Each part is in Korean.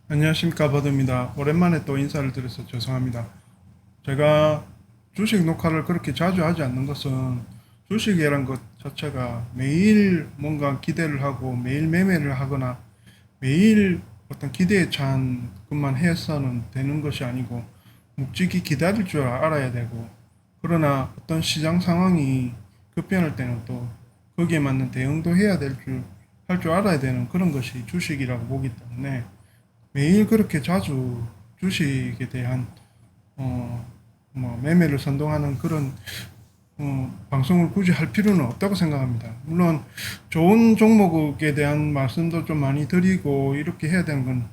안녕하십니까 버드입니다. 오랜만에 또 인사를 드려서 죄송합니다. 제가 주식 녹화를 그렇게 자주 하지 않는 것은 주식이란 것 자체가 매일 뭔가 기대를 하고 매일 매매를 하거나 매일 어떤 기대에 찬 것만 해서는 되는 것이 아니고 묵직히 기다릴 줄 알아야 되고, 그러나 어떤 시장 상황이 급변할 때는 또 거기에 맞는 대응도 해야 할 줄 알아야 되는 그런 것이 주식이라고 보기 때문에 매일 그렇게 자주 주식에 대한 어, 매매를 선동하는 그런 방송을 굳이 할 필요는 없다고 생각합니다. 물론 좋은 종목에 대한 말씀도 좀 많이 드리고 이렇게 해야 되는 건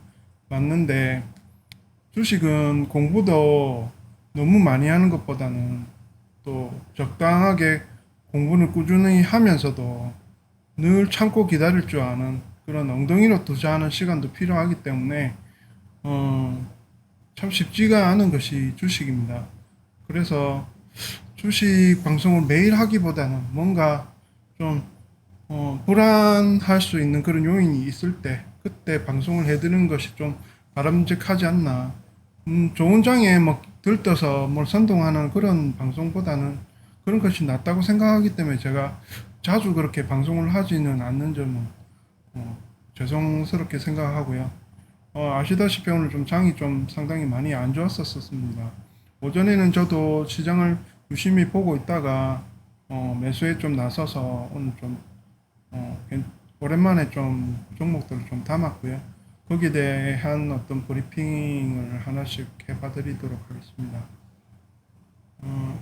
맞는데, 주식은 공부도 너무 많이 하는 것보다는 또 적당하게 공부를 꾸준히 하면서도 늘 참고 기다릴 줄 아는 그런 엉덩이로 투자하는 시간도 필요하기 때문에 어, 참 쉽지가 않은 것이 주식입니다. 그래서 주식 방송을 매일 하기보다는 뭔가 좀 불안할 수 있는 그런 요인이 있을 때 그때 방송을 해드리는 것이 좀 바람직하지 않나. 좋은 장에 뭐 들떠서 뭘 선동하는 그런 방송보다는 그런 것이 낫다고 생각하기 때문에 제가 자주 그렇게 방송을 하지는 않는 점은 죄송스럽게 생각하고요. 아시다시피 오늘 좀 장이 좀 상당히 많이 안 좋았었습니다. 오전에는 저도 시장을 유심히 보고 있다가 매수에 좀 나서서 오늘 좀 오랜만에 좀 종목들을 좀 담았고요. 거기에 대한 어떤 브리핑을 하나씩 해봐드리도록 하겠습니다.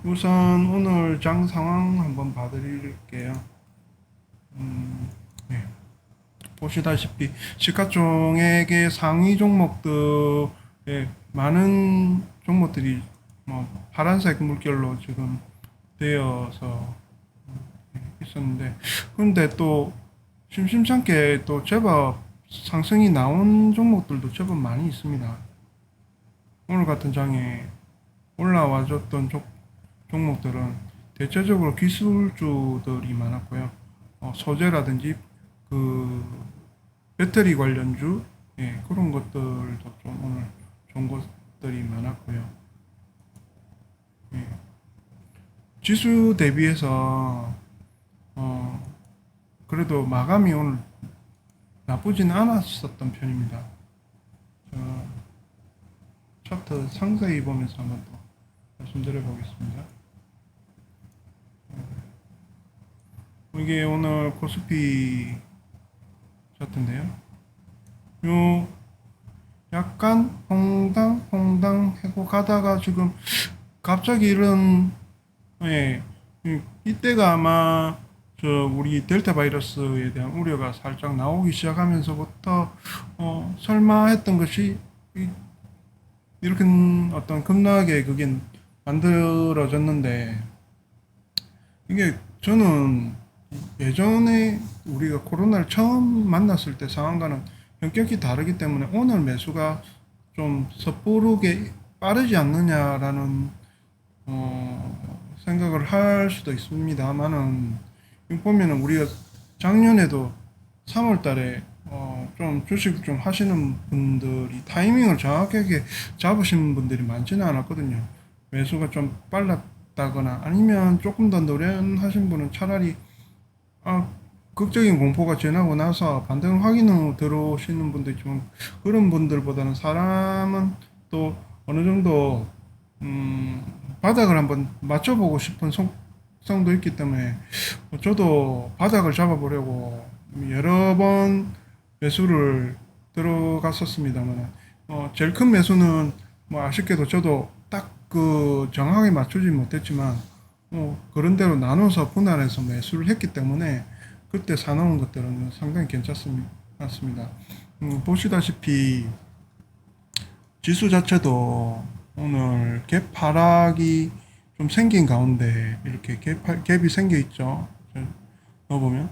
우선 오늘 장 상황 한번 봐드릴게요. 네. 보시다시피 시가총액의 상위 종목들에 많은 종목들이 뭐 파란색 물결로 지금 되어서 있었는데, 근데 또 심심찮게 또 제법 상승이 나온 종목들도 제법 많이 있습니다. 오늘 같은 장에 올라와줬던 종목들은 대체적으로 기술주들이 많았고요. 소재라든지 그 배터리 관련주, 예, 그런 것들도 좀 오늘 좋은 것들이 많았고요. 예. 지수 대비해서 그래도 마감이 오늘 나쁘진 않았었던 편입니다. 차트 상세히 보면서 한번 또 말씀드려 보겠습니다. 이게 오늘 코스피 차트인데요. 요 약간 퐁당 하고 가다가 지금 갑자기 이런, 예, 이때가 아마 저 우리 델타 바이러스에 대한 우려가 살짝 나오기 시작하면서부터 설마 했던 것이 이렇게 어떤 급락의 그게 만들어졌는데, 이게 저는 예전에 우리가 코로나를 처음 만났을 때 상황과는 현격히 다르기 때문에 오늘 매수가 좀 섣부르게 빠르지 않느냐라는 생각을 할 수도 있습니다만은, 이거 보면은 우리가 작년에도 3월 달에 좀 주식을 좀 하시는 분들이 타이밍을 정확하게 잡으시는 분들이 많지는 않았거든요. 매수가 좀 빨랐다거나 아니면 조금 더 노련하신 분은 차라리 아, 극적인 공포가 지나고 나서 반등을 확인 후 들어오시는 분도 있지만, 그런 분들보다는 사람은 또 어느 정도 음, 바닥을 한번 맞춰보고 싶은 속성도 있기 때문에 저도 바닥을 잡아보려고 여러 번 매수를 들어갔었습니다만, 제일 큰 매수는 뭐 아쉽게도 저도 딱 그 정확하게 맞추지 못했지만 그런 대로 나눠서 분할해서 매수를 했기 때문에 그때 사놓은 것들은 상당히 괜찮습니다. 보시다시피 지수 자체도 오늘 갭 하락이 좀 생긴 가운데 이렇게 갭이 생겨 있죠. 넣어보면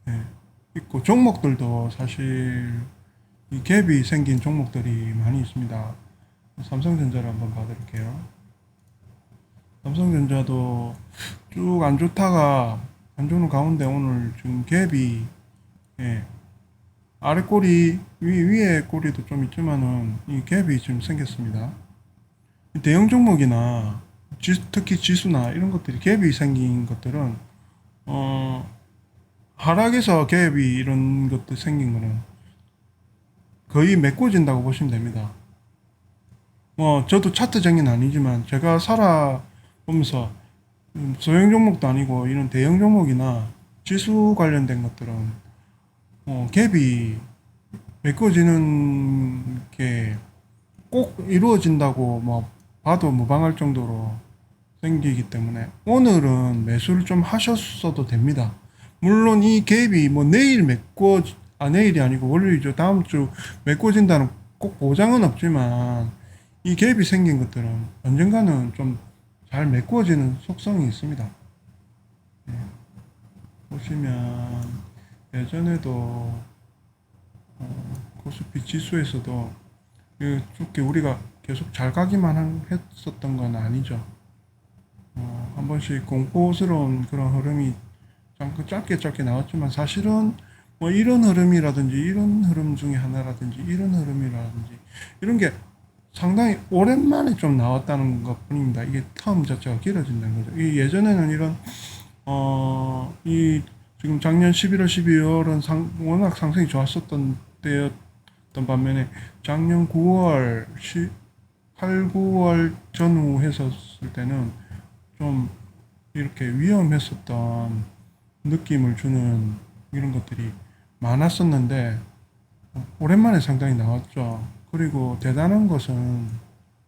네, 있고, 종목들도 사실 이 갭이 생긴 종목들이 많이 있습니다. 삼성전자를 한번 봐드릴게요. 삼성전자도 쭉 안 좋다가 안 좋은 가운데 오늘 지금 갭이, 예, 아래 꼬리, 위에 꼬리도 좀 있지만은 이 갭이 좀 생겼습니다. 대형 종목이나 특히 지수나 이런 것들이 갭이 생긴 것들은 어, 하락에서 갭이 이런 것들 생긴 거는 거의 메꿔진다고 보시면 됩니다. 저도 차트쟁이는 아니지만 제가 살아보면서 소형 종목도 아니고 이런 대형 종목이나 지수 관련된 것들은 갭이 메꿔지는 게 꼭 이루어진다고 뭐 봐도 무방할 정도로 생기기 때문에 오늘은 매수를 좀 하셨어도 됩니다. 물론 이 갭이 뭐 내일 내일이 아니고 월요일이죠. 다음 주 메꿔진다는 꼭 보장은 없지만 이 갭이 생긴 것들은 언젠가는 좀 잘 메꿔지는 속성이 있습니다. 예, 보시면 예전에도 코스피 지수에서도 이렇게 우리가 계속 잘 가기만 했었던 건 아니죠. 한 번씩 공포스러운 그런 흐름이 잠깐 짧게 나왔지만 사실은 뭐 이런 흐름이라든지 이런 흐름 중에 하나라든지 이런 흐름이라든지 이런 게 상당히 오랜만에 좀 나왔다는 것 뿐입니다. 이게 텀 자체가 길어진다는 거죠. 이 예전에는 이런 이 지금 작년 11월, 12월은 워낙 상승이 좋았었던 때였던 반면에 작년 9월, 8, 9월 전후 했었을 때는 좀 이렇게 위험했었던 느낌을 주는 이런 것들이 많았었는데 오랜만에 상당히 나왔죠. 그리고 대단한 것은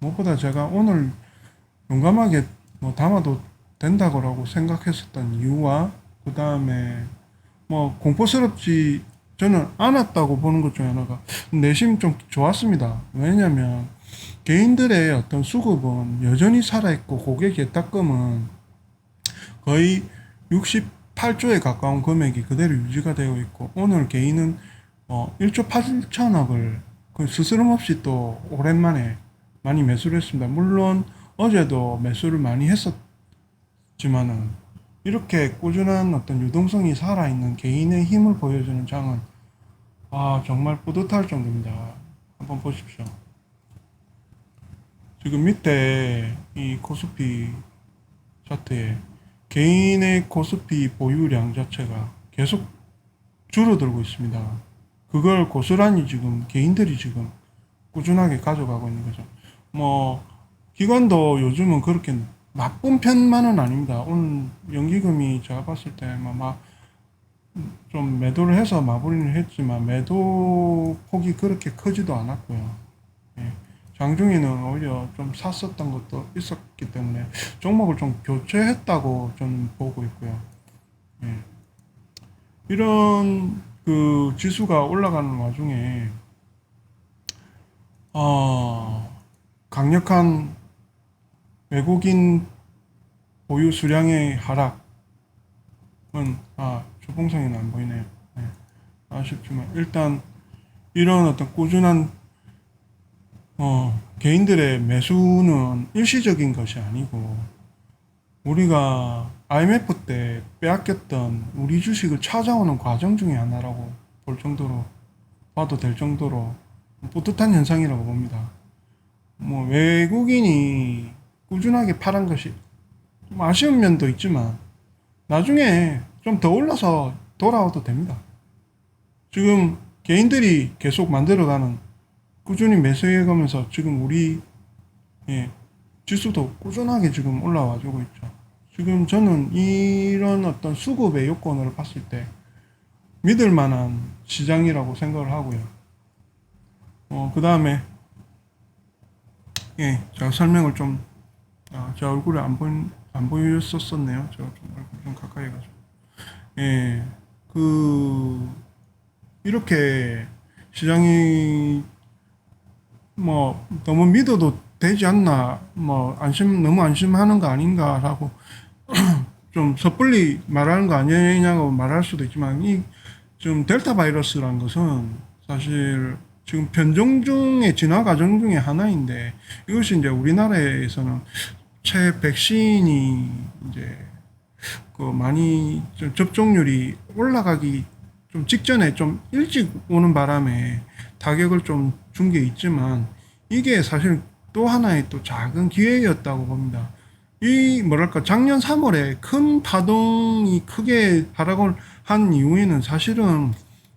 무엇보다 제가 오늘 용감하게 뭐 담아도 된다고라고 생각했었던 이유와 그 다음에 뭐 공포스럽지 저는 않았다고 보는 것 중에 하나가 내심 좀 좋았습니다. 왜냐면 개인들의 어떤 수급은 여전히 살아있고 고객 예탁금은 거의 68조에 가까운 금액이 그대로 유지가 되어 있고 오늘 개인은 1조 8천억을 그 스스럼 없이 또 오랜만에 많이 매수를 했습니다. 물론 어제도 매수를 많이 했었지만은 이렇게 꾸준한 어떤 유동성이 살아있는 개인의 힘을 보여주는 장은 정말 뿌듯할 정도입니다. 한번 보십시오. 지금 밑에 이 코스피 차트에 개인의 코스피 보유량 자체가 계속 줄어들고 있습니다. 그걸 고스란히 지금 개인들이 지금 꾸준하게 가져가고 있는 거죠. 뭐 기관도 요즘은 그렇게 나쁜 편만은 아닙니다. 오늘 연기금이 제가 봤을 때 막 좀 매도를 해서 마무리를 했지만 매도 폭이 그렇게 크지도 않았고요. 예. 장중에는 오히려 좀 샀었던 것도 있었기 때문에 종목을 좀 교체했다고 저는 보고 있고요. 예. 이런 그 지수가 올라가는 와중에 강력한 외국인 보유 수량의 하락은 주봉상에는 안 보이네요. 네. 아쉽지만 일단 이런 어떤 꾸준한 개인들의 매수는 일시적인 것이 아니고 우리가 IMF 때 빼앗겼던 우리 주식을 찾아오는 과정 중에 하나라고 볼 정도로 봐도 될 정도로 뿌듯한 현상이라고 봅니다. 뭐 외국인이 꾸준하게 팔은 것이 좀 아쉬운 면도 있지만 나중에 좀 더 올라서 돌아와도 됩니다. 지금 개인들이 계속 만들어가는 꾸준히 매수해 가면서 지금 우리 지수도 꾸준하게 지금 올라와주고 있죠. 지금 저는 이런 어떤 수급의 요건을 봤을 때 믿을 만한 시장이라고 생각을 하고요. 그 다음에 제가 설명을 좀 제 얼굴에 안 보였었네요. 제가 좀 얼굴 좀 가까이 해가지고. 그 이렇게 시장이 뭐 너무 믿어도 되지 않나, 뭐 너무 안심하는 거 아닌가라고 좀 섣불리 말하는 거 아니냐고 말할 수도 있지만 이 좀 델타 바이러스라는 것은 사실 지금 변종 중에 진화 과정 중에 하나인데 이것이 이제 우리나라에서는 백신이 이제 그 많이 접종률이 올라가기 좀 직전에 좀 일찍 오는 바람에 타격을 좀 준 게 있지만 이게 사실 또 하나의 또 작은 기회였다고 봅니다. 이 뭐랄까 작년 3월에 큰 파동이 크게 하락을 한 이후에는 사실은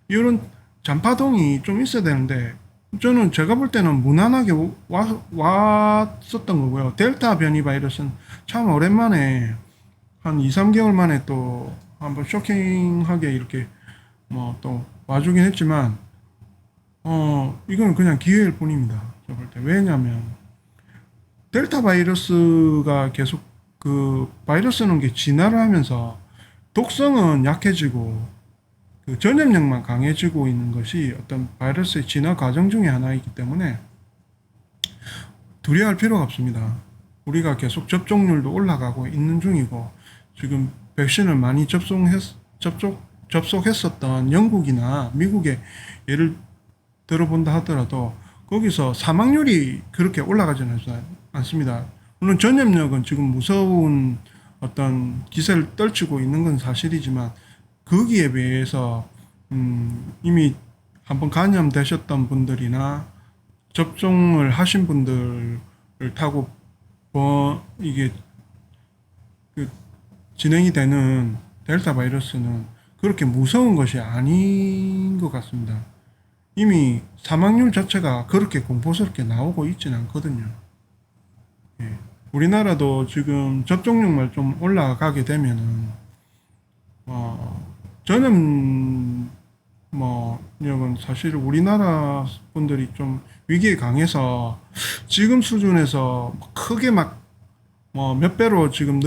이런 잔파동이 좀 있어야 되는데 저는 제가 볼 때는 무난하게 왔었던 거고요. 델타 변이 바이러스는 참 오랜만에 한 2, 3개월 만에 또 한번 쇼킹하게 이렇게 뭐 또 와주긴 했지만 이거는 그냥 기회일 뿐입니다. 저 볼 때. 왜냐면 델타 바이러스가 계속 그 바이러스는 게 진화를 하면서 독성은 약해지고 그 전염력만 강해지고 있는 것이 어떤 바이러스의 진화 과정 중에 하나이기 때문에 두려워할 필요가 없습니다. 우리가 계속 접종률도 올라가고 있는 중이고 지금 백신을 많이 접속했었던 영국이나 미국의 예를 들어본다 하더라도 거기서 사망률이 그렇게 올라가지는 않습니다. 물론 전염력은 지금 무서운 어떤 기세를 떨치고 있는 건 사실이지만 거기에 비해서 이미 한번 감염되셨던 분들이나 접종을 하신 분들을 타고 이게 그 진행이 되는 델타 바이러스는 그렇게 무서운 것이 아닌 것 같습니다. 이미 사망률 자체가 그렇게 공포스럽게 나오고 있지는 않거든요. 예. 우리나라도 지금 접종률만 좀 올라가게 되면은 저는 이건 사실 우리나라 분들이 좀 위기에 강해서 지금 수준에서 크게 막 몇 배로 지금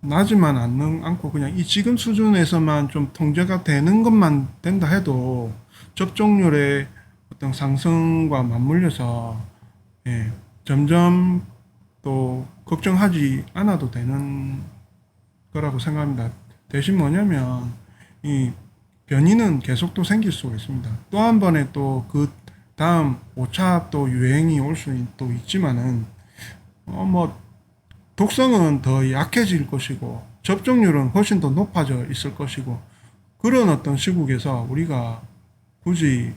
늘어나지만 않고 그냥 이 지금 수준에서만 좀 통제가 되는 것만 된다 해도 접종률의 어떤 상승과 맞물려서 예, 점점 또 걱정하지 않아도 되는 거라고 생각합니다. 대신 뭐냐면 이 변이는 계속 또 생길 수가 있습니다. 또 한 번에 또 그 다음 5차 또 유행이 올 수 또 있지만은 독성은 더 약해질 것이고 접종률은 훨씬 더 높아져 있을 것이고 그런 어떤 시국에서 우리가 굳이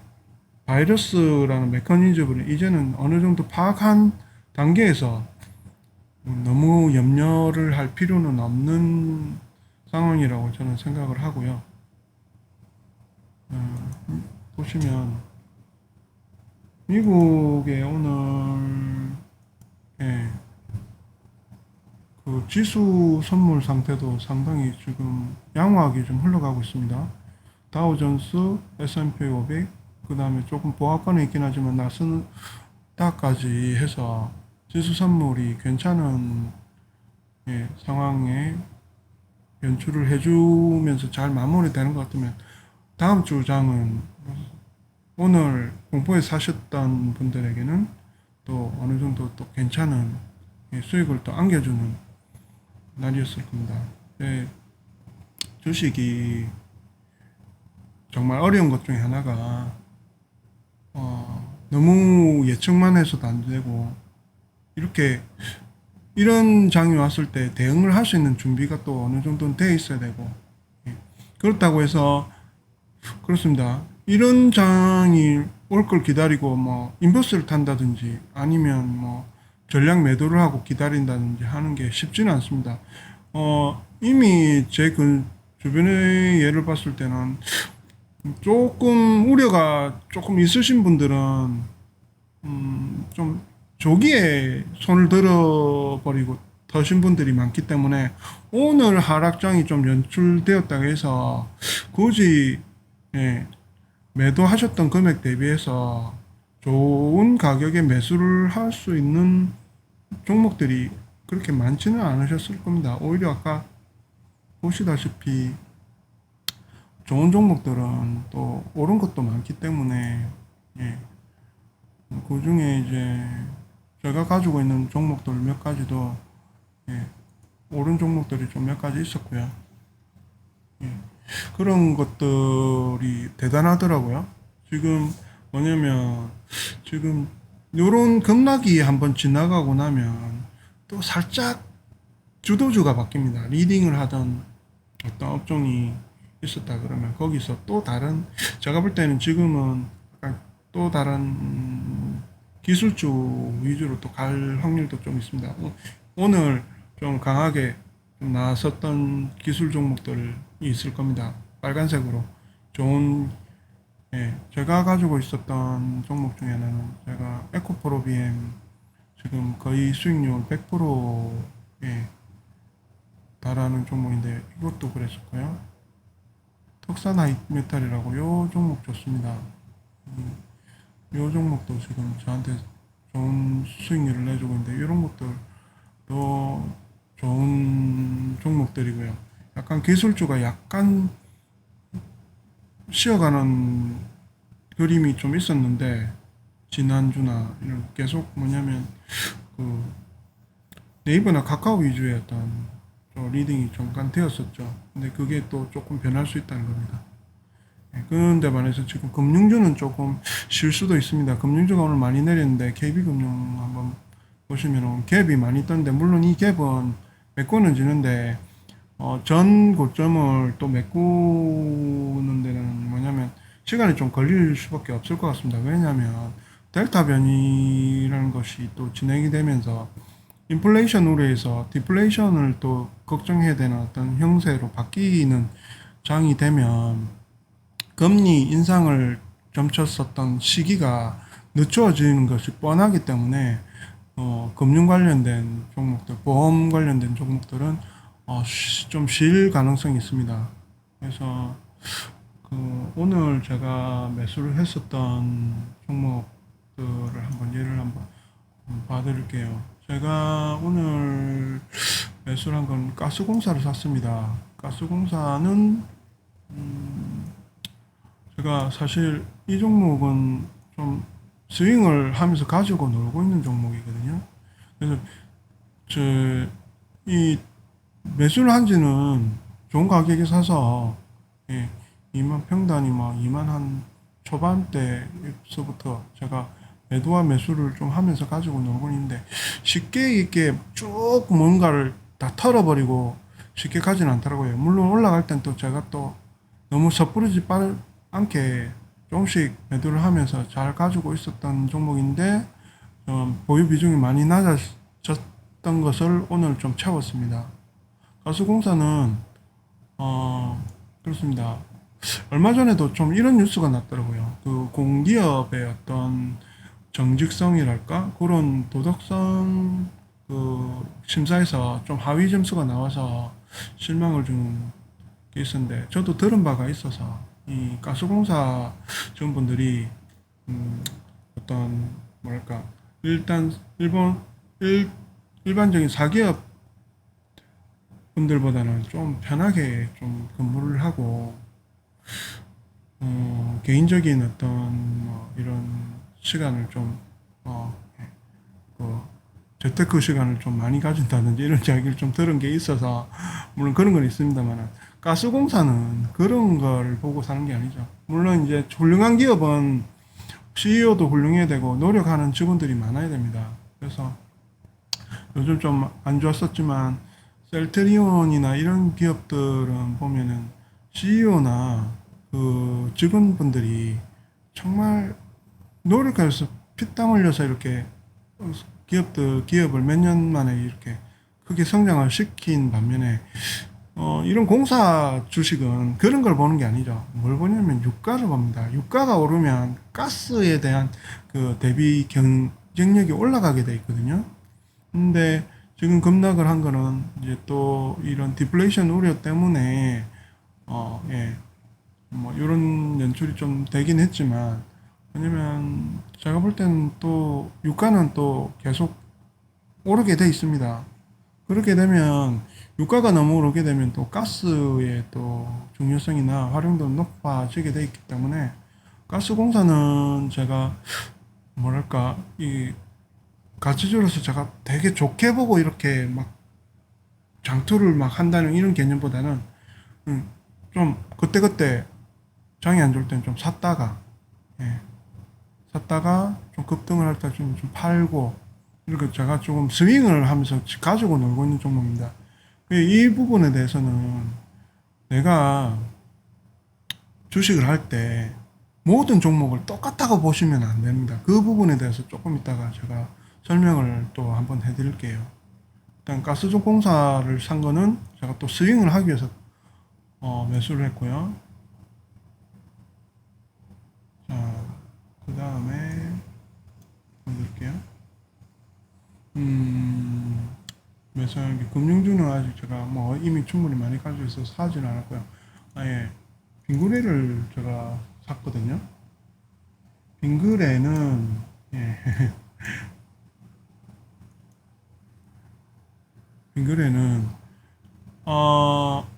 바이러스라는 메커니즘을 이제는 어느 정도 파악한 단계에서 너무 염려를 할 필요는 없는 상황이라고 저는 생각을 하고요. 보시면 미국의 오늘 그 지수 선물 상태도 상당히 지금 양호하게 좀 흘러가고 있습니다. 다우존스, S&P 500, 그 다음에 조금 보합권에 있긴 하지만 나스닥까지 해서 지수 선물이 괜찮은 상황에 연출을 해주면서 잘 마무리되는 것 같으면 다음 주 장은 오늘 공포에 사셨던 분들에게는 또 어느 정도 또 괜찮은 수익을 또 안겨주는 날이었을 겁니다. 주식이 정말 어려운 것 중에 하나가 너무 예측만 해서도 안 되고 이런 장이 왔을 때 대응을 할 수 있는 준비가 또 어느 정도는 돼 있어야 되고 그렇다고 해서 그렇습니다. 이런 장이 올 걸 기다리고 인버스를 탄다든지 아니면 전략 매도를 하고 기다린다든지 하는 게 쉽지는 않습니다. 이미 제 그 주변의 예를 봤을 때는 조금 우려가 조금 있으신 분들은 좀 조기에 손을 들어버리고 더신 분들이 많기 때문에 오늘 하락장이 좀 연출되었다고 해서 굳이 매도하셨던 금액 대비해서 좋은 가격에 매수를 할 수 있는 종목들이 그렇게 많지는 않으셨을 겁니다. 오히려 아까 보시다시피 좋은 종목들은 또 오른 것도 많기 때문에 그 중에 이제 제가 가지고 있는 종목들 몇 가지도 오른 종목들이 좀 몇 가지 있었고요. 그런 것들이 대단하더라고요. 지금 뭐냐면 지금 요런 급락이 한번 지나가고 나면 또 살짝 주도주가 바뀝니다. 리딩을 하던 어떤 업종이 있었다 그러면 거기서 또 다른, 제가 볼 때는 지금은 약간 또 다른 기술주 위주로 또 갈 확률도 좀 있습니다. 오늘 좀 강하게 좀 나섰던 기술 종목들이 있을 겁니다. 빨간색으로 좋은, 예, 제가 가지고 있었던 종목 중에는 제가 에코프로비엠 지금 거의 수익률 100%에 달하는 종목인데 이것도 그랬었고요. 턱산 하이메탈이라고 요 종목 좋습니다. 요 종목도 지금 저한테 좋은 수익률을 내주고 있는데 이런 것들도 좋은 종목들이고요. 약간 기술주가 약간 쉬어가는 그림이 좀 있었는데 지난주나 이런 계속 뭐냐면 그 네이버나 카카오 위주의 어떤 리딩이 잠깐 되었었죠. 근데 그게 또 조금 변할 수 있다는 겁니다. 그런데 반해서 지금 금융주는 조금 쉴 수도 있습니다. 금융주가 오늘 많이 내렸는데 KB금융 한번 보시면 갭이 많이 떴는데 물론 이 갭은 메꾸는 지는데 전 고점을 또 메꾸는 데는 뭐냐면 시간이 좀 걸릴 수밖에 없을 것 같습니다. 왜냐하면 델타 변이라는 것이 또 진행이 되면서 인플레이션 우려에서 디플레이션을 또 걱정해야 되는 어떤 형세로 바뀌는 장이 되면 금리 인상을 점쳤었던 시기가 늦춰지는 것이 뻔하기 때문에 금융 관련된 종목들, 보험 관련된 종목들은 좀 쉴 가능성이 있습니다. 그래서 오늘 제가 매수를 했었던 종목들을 한번 예를 한번 봐드릴게요. 제가 오늘 매수를 한 건 가스공사를 샀습니다. 가스공사는 제가 사실 이 종목은 좀 스윙을 하면서 가지고 놀고 있는 종목이거든요. 그래서 이 매수를 한 지는 좋은 가격에 사서 2만 평단이 막 2만 한 초반대에서부터 제가 매도와 매수를 좀 하면서 가지고 놀고 있는데 쉽게 이렇게 쭉 뭔가를 다 털어버리고 쉽게 가지는 않더라고요. 물론 올라갈 땐 또 제가 또 너무 섣부르지 않게 조금씩 매도를 하면서 잘 가지고 있었던 종목인데 보유 비중이 많이 낮아졌던 것을 오늘 좀 채웠습니다. 가스공사는 그렇습니다. 얼마 전에도 좀 이런 뉴스가 났더라고요. 그 공기업의 어떤 정직성이랄까 그런 도덕성 그 심사에서 좀 하위 점수가 나와서 실망을 주는 게 있었는데 저도 들은 바가 있어서 이 가스공사 직원분들이 어떤 뭐랄까 일단 일반적인 사기업 분들보다는 좀 편하게 좀 근무를 하고 개인적인 어떤 이런 시간을 좀 그 재테크 시간을 좀 많이 가진다든지 이런 이야기를 좀 들은 게 있어서 물론 그런 건 있습니다만 가스공사는 그런 걸 보고 사는 게 아니죠. 물론 이제 훌륭한 기업은 CEO도 훌륭해야 되고 노력하는 직원들이 많아야 됩니다. 그래서 요즘 좀 안 좋았었지만 셀트리온이나 이런 기업들은 보면은 CEO나 그 직원분들이 정말 노력해서 피땀 흘려서 이렇게 기업을 몇 년 만에 이렇게 크게 성장을 시킨 반면에 이런 공사 주식은 그런 걸 보는 게 아니죠. 뭘 보냐면 유가를 봅니다. 유가가 오르면 가스에 대한 그 대비 경쟁력이 올라가게 돼 있거든요. 근데 지금 급락을 한 거는 이제 또 이런 디플레이션 우려 때문에 예, 뭐 이런 연출이 좀 되긴 했지만 왜냐면 제가 볼 때는 또 유가는 또 계속 오르게 돼 있습니다. 그렇게 되면 유가가 너무 오르게 되면 또 가스의 또 중요성이나 활용도 높아지게 돼 있기 때문에 가스공사는 제가 뭐랄까 이 가치주로서 제가 되게 좋게 보고 이렇게 막 장투를 막 한다는 이런 개념보다는 좀 그때그때 장이 안 좋을 때는 좀 샀다가 예, 샀다가 좀 급등을 할 때 좀 팔고 이렇게 제가 조금 스윙을 하면서 가지고 놀고 있는 종목입니다. 이 부분에 대해서는 내가 주식을 할 때 모든 종목을 똑같다고 보시면 안 됩니다. 그 부분에 대해서 조금 이따가 제가 설명을 또 한번 해드릴게요. 일단 가스족 공사를 산 거는 제가 또 스윙을 하기 위해서 매수를 했고요. 자, 그 다음에 보여드릴게요. 매수한 게 금융주는 아직 제가 뭐 이미 충분히 많이 가지고 있어서 사지는 않았고요. 아예 빙그레를 제가 샀거든요. 빙그레는 예, 빙그레는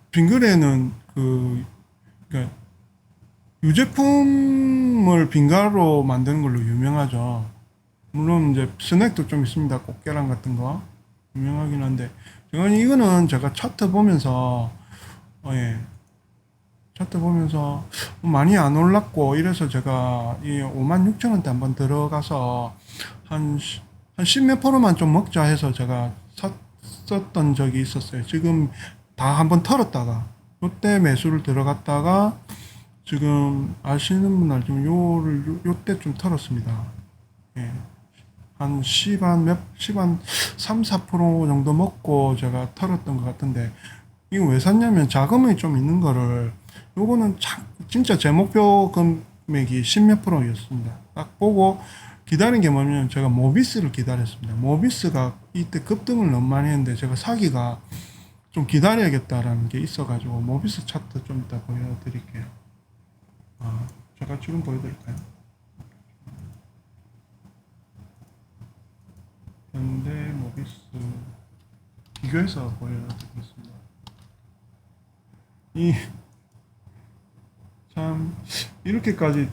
빙그레는 그러니까 유제품을 빙가로 만드는 걸로 유명하죠. 물론 이제 스낵도 좀 있습니다. 꽃게랑 같은 거 유명하긴 한데 이거는 제가 차트 보면서 예, 차트 보면서 많이 안 올랐고 이래서 제가 이 56,000원대 한번 들어가서 한 10몇 프로만 좀 먹자 해서 제가 샀었던 적이 있었어요. 지금 다 한번 털었다가 요때 매수를 들어갔다가 지금 아시는 분 알지만 요때 좀 털었습니다. 예. 한 3, 4% 정도 먹고 제가 털었던 것 같은데 이거 왜 샀냐면 자금이 좀 있는 거를 요거는 진짜 제 목표 금액이 10몇 프로였습니다. 딱 보고 기다린 게 뭐냐면 제가 모비스를 기다렸습니다. 모비스가 이때 급등을 너무 많이 했는데 제가 사기가 좀 기다려야겠다라는 게 있어가지고 모비스 차트 좀 이따 보여드릴게요. 제가 지금 보여드릴까요? 현대 모비스 비교해서 보여드리겠습니다. 참 이렇게까지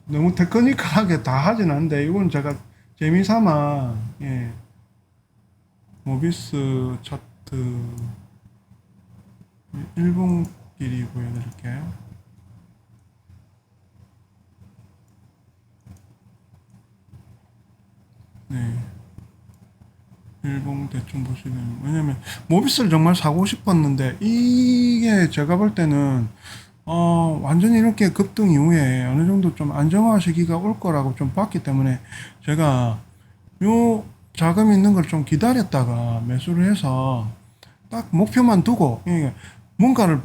너무 테크니컬하게 다 하진 않는데 이건 제가 재미삼아 예, 모비스 차트 일봉끼리 보여드릴게요. 네, 일봉 대충 보시면 왜냐면 모비스를 정말 사고 싶었는데 이게 제가 볼 때는 완전히 이렇게 급등 이후에 어느 정도 좀 안정화 시기가 올 거라고 좀 봤기 때문에 제가 요 자금 있는 걸 좀 기다렸다가 매수를 해서 딱 목표만 두고 그러니까 뭔가를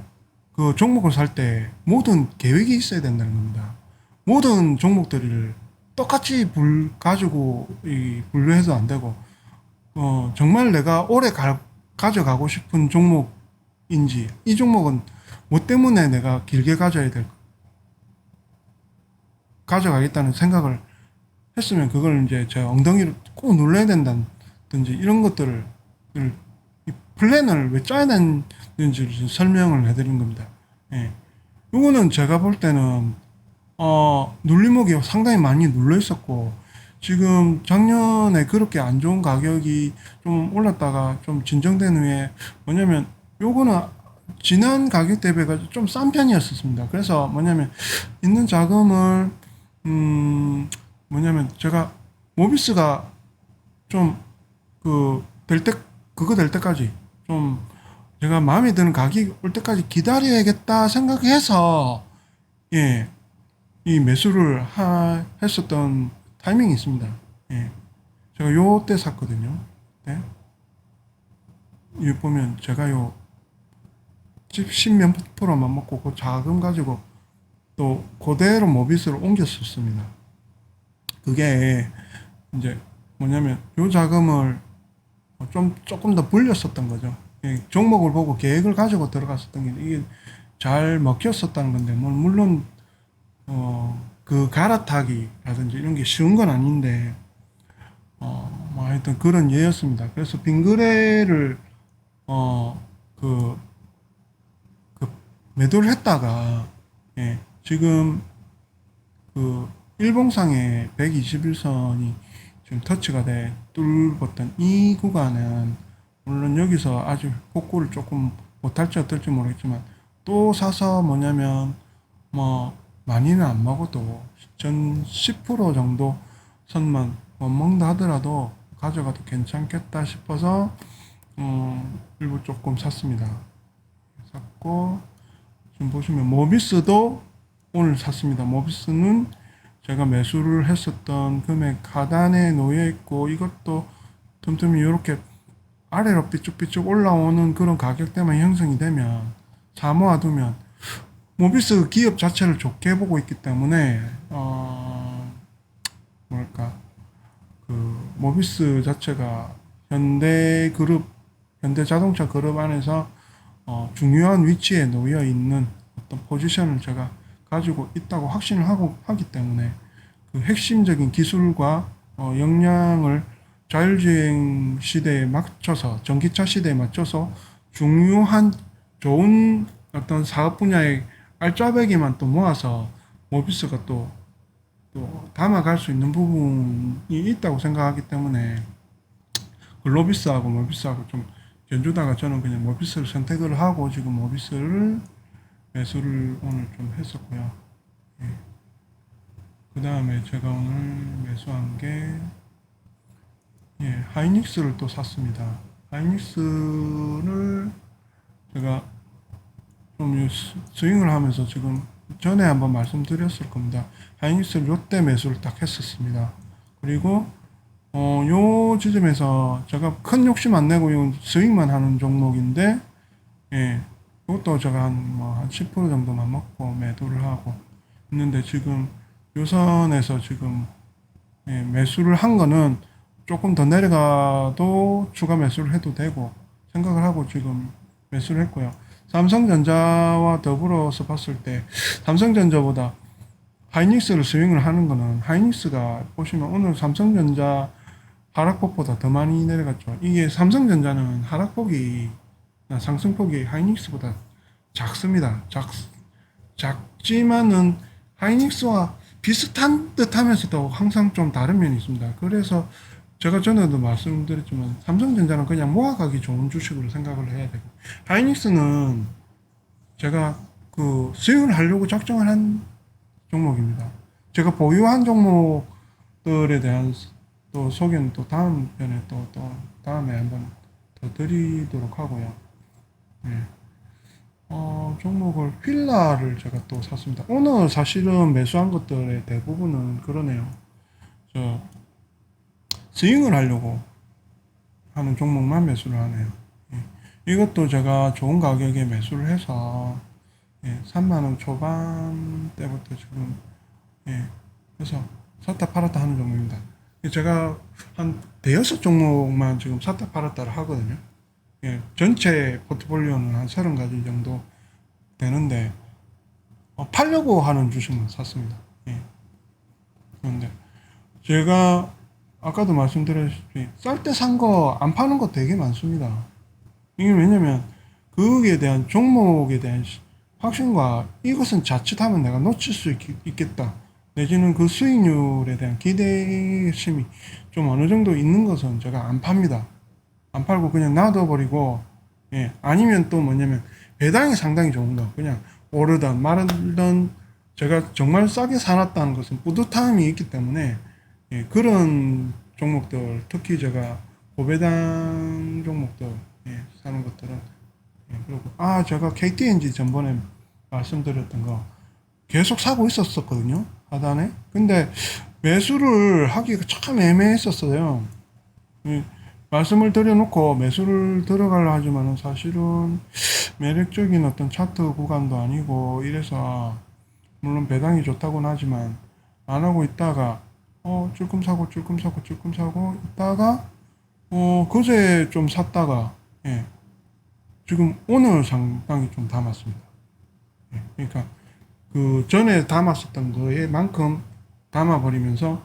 그 종목을 살 때 모든 계획이 있어야 된다는 겁니다. 모든 종목들을 똑같이 가지고 분류해도 안 되고 정말 내가 오래 가져가고 싶은 종목인지 이 종목은 뭐 때문에 내가 길게 가져가겠다는 생각을 했으면 그걸 이제 제 엉덩이를 꼭 눌러야 된다든지 이런 것들을 이 플랜을 왜 짜야 되는지 설명을 해드린 겁니다. 예. 요거는 제가 볼 때는 눌림목이 상당히 많이 눌려 있었고 지금 작년에 그렇게 안 좋은 가격이 좀 올랐다가 좀 진정된 후에 뭐냐면 요거는 지난 가격 대비가 좀 싼 편이었습니다. 그래서 뭐냐면 있는 자금을 뭐냐면 제가 모비스가 좀 그거 될 때까지 좀 제가 마음에 드는 가격이 올 때까지 기다려야겠다 생각해서 예, 이 매수를 했었던 타이밍이 있습니다. 예. 제가 요때 샀거든요. 네. 여기 보면 제가 요 10몇 프로만 먹고 그 자금 가지고 또 그대로 모비스를 옮겼었습니다. 그게 이제 뭐냐면 요 자금을 조금 더 불렸었던 거죠. 예, 종목을 보고 계획을 가지고 들어갔었던 게 이게 잘 먹혔었다는 건데 물론 그 갈아타기라든지 이런 게 쉬운 건 아닌데 뭐 하여튼 그런 예였습니다. 그래서 빙그레를 그 매도를 했다가 예, 지금 그 일봉상에 121선이 지금 터치가 돼 뚫었던 이 구간은 물론 여기서 아주 복구를 조금 못할지 어떨지 모르겠지만 또 사서 뭐냐면 뭐 많이는 안 먹어도 전 10% 정도 선만 못 먹는다 하더라도 가져가도 괜찮겠다 싶어서 일부 조금 샀습니다. 샀고 지금 보시면 모비스도 오늘 샀습니다. 모비스는 제가 매수를 했었던 금액 하단에 놓여 있고, 이것도 틈틈이 이렇게 아래로 삐쭉삐쭉 올라오는 그런 가격대만 형성이 되면 사모아두면, 모비스 기업 자체를 좋게 보고 있기 때문에 뭐랄까, 그 모비스 자체가 현대그룹, 현대자동차 그룹 안에서 중요한 위치에 놓여 있는 어떤 포지션을 제가 가지고 있다고 확신을 하기 때문에, 그 핵심적인 기술과 역량을 자율주행 시대에 맞춰서, 전기차 시대에 맞춰서 중요한 좋은 어떤 사업 분야의 알짜배기만 또 모아서 모비스가 또 담아갈 수 있는 부분이 있다고 생각하기 때문에, 글로비스하고 모비스하고 좀 견주다가 저는 그냥 모비스를 선택을 하고 지금 모비스를 매수를 오늘 좀 했었고요. 예. 그 다음에 제가 오늘 매수한 게, 예, 하이닉스를 또 샀습니다. 하이닉스를 제가 좀 스윙을 하면서 지금 전에 한번 말씀드렸을 겁니다. 하이닉스를 요때 매수를 딱 했었습니다. 그리고 요 지점에서 제가 큰 욕심 안 내고 요 스윙만 하는 종목인데, 예, 이것도 제가 한 10% 정도만 먹고 매도를 하고 있는데, 지금 요 선에서 지금, 예, 매수를 한 거는 조금 더 내려가도 추가 매수를 해도 되고 생각을 하고 지금 매수를 했고요. 삼성전자와 더불어서 봤을 때 삼성전자보다 하이닉스를 스윙을 하는 거는, 하이닉스가 보시면 오늘 삼성전자 하락폭보다 더 많이 내려갔죠. 이게 삼성전자는 하락폭이, 상승폭이 하이닉스보다 작습니다. 작지만은 하이닉스와 비슷한 듯 하면서도 항상 좀 다른 면이 있습니다. 그래서 제가 전에도 말씀드렸지만 삼성전자는 그냥 모아가기 좋은 주식으로 생각을 해야 되고, 하이닉스는 제가 그 스윙을 하려고 작정을 한 종목입니다. 제가 보유한 종목들에 대한 또 소개는 또 다음 편에 또 다음에 한번 더 드리도록 하고요. 네. 종목을 휠라를 제가 또 샀습니다. 오늘 사실은 매수한 것들의 대부분은 그러네요. 저 스윙을 하려고 하는 종목만 매수를 하네요. 예. 이것도 제가 좋은 가격에 매수를 해서, 예, 3만원 초반대부터 지금, 예, 그래서 샀다 팔았다 하는 종목입니다. 제가 한 대여섯 종목만 지금 샀다 팔았다를 하거든요. 예, 전체 포트폴리오는 한 30가지 정도 되는데, 팔려고 하는 주식만 샀습니다. 예. 그런데 제가 아까도 말씀드렸듯이 쌀 때 산 거 안 파는 거 되게 많습니다. 이게 왜냐면 그거에 대한 종목에 대한 확신과, 이것은 자칫하면 내가 놓칠 수 있겠다, 내지는 그 수익률에 대한 기대심이 좀 어느 정도 있는 것은 제가 안 팝니다. 안 팔고 그냥 놔둬버리고, 예, 아니면 또 뭐냐면 배당이 상당히 좋은 거, 그냥 오르던 마르던 제가 정말 싸게 사놨다는 것은 뿌듯함이 있기 때문에, 예, 그런 종목들, 특히 제가 고배당 종목들, 예, 사는 것들은, 예, 그리고 제가 KTNG 전번에 말씀드렸던 거 계속 사고 있었거든요, 하단에. 근데 매수를 하기가 참 애매했었어요. 예, 말씀을 드려놓고 매수를 들어가려 하지만은 사실은 매력적인 어떤 차트 구간도 아니고 이래서, 물론 배당이 좋다고는 하지만 안 하고 있다가 찔끔 사고 있다가 그제 좀 샀다가, 예, 지금 오늘 상당히 좀 담았습니다. 예, 그러니까 그 전에 담았었던 거에 만큼 담아버리면서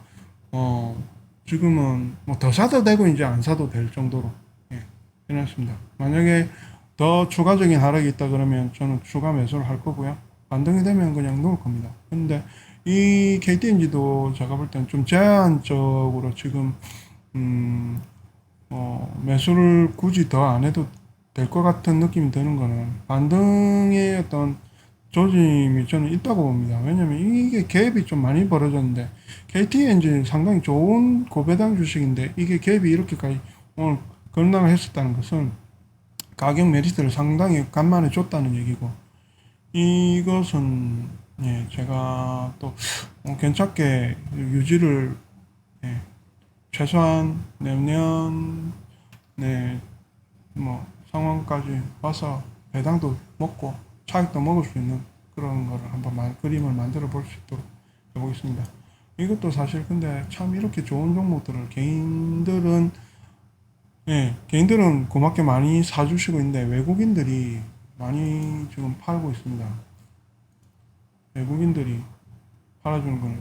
지금은 뭐 더 사도 되고 이제 안 사도 될 정도로, 예, 해놨습니다. 만약에 더 추가적인 하락이 있다 그러면 저는 추가 매수를 할 거고요. 반등이 되면 그냥 놓을 겁니다. 근데 이 KTNG도 제가 볼 때는 좀 제한적으로 지금 매수를 굳이 더 안 해도 될 것 같은 느낌이 드는 거는, 반등의 어떤 조짐이 저는 있다고 봅니다. 왜냐면 이게 갭이 좀 많이 벌어졌는데, KTNG 상당히 좋은 고배당 주식인데 이게 갭이 이렇게까지 오늘 급락을 했었다는 것은 가격 메리트를 상당히 간만에 줬다는 얘기고, 이것은 제가 또 괜찮게 유지를, 예, 최소한 내년, 네, 뭐 상황까지 와서 배당도 먹고 차익도 먹을 수 있는 그런 거를 한번 그림을 만들어 볼 수 있도록 해보겠습니다. 이것도 사실 근데 참 이렇게 좋은 종목들을 개인들은 고맙게 많이 사주시고 있는데 외국인들이 많이 지금 팔고 있습니다. 외국인들이 팔아주는 거는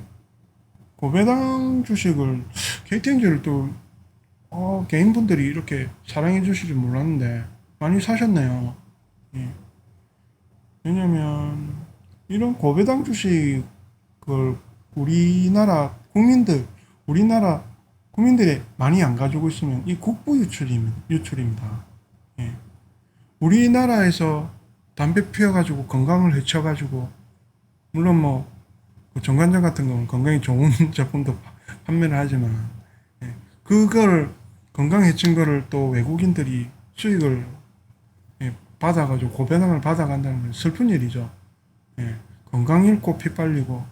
고배당 주식을 KTNG를 또 개인분들이 이렇게 사랑해 주실 줄 몰랐는데 많이 사셨네요. 예. 왜냐면 이런 고배당 주식을 우리나라 우리나라 국민들이 많이 안 가지고 있으면 이 국부 유출입니다. 예. 우리나라에서 담배 피워가지고 건강을 해쳐가지고 물론 그 정관장 같은 거는 건강에 좋은 제품도 판매를 하지만, 예. 그걸 건강 해친 거를 또 외국인들이 수익을, 예, 받아가지고 고배당을 받아간다는 건 슬픈 일이죠. 예. 건강 잃고 피 빨리고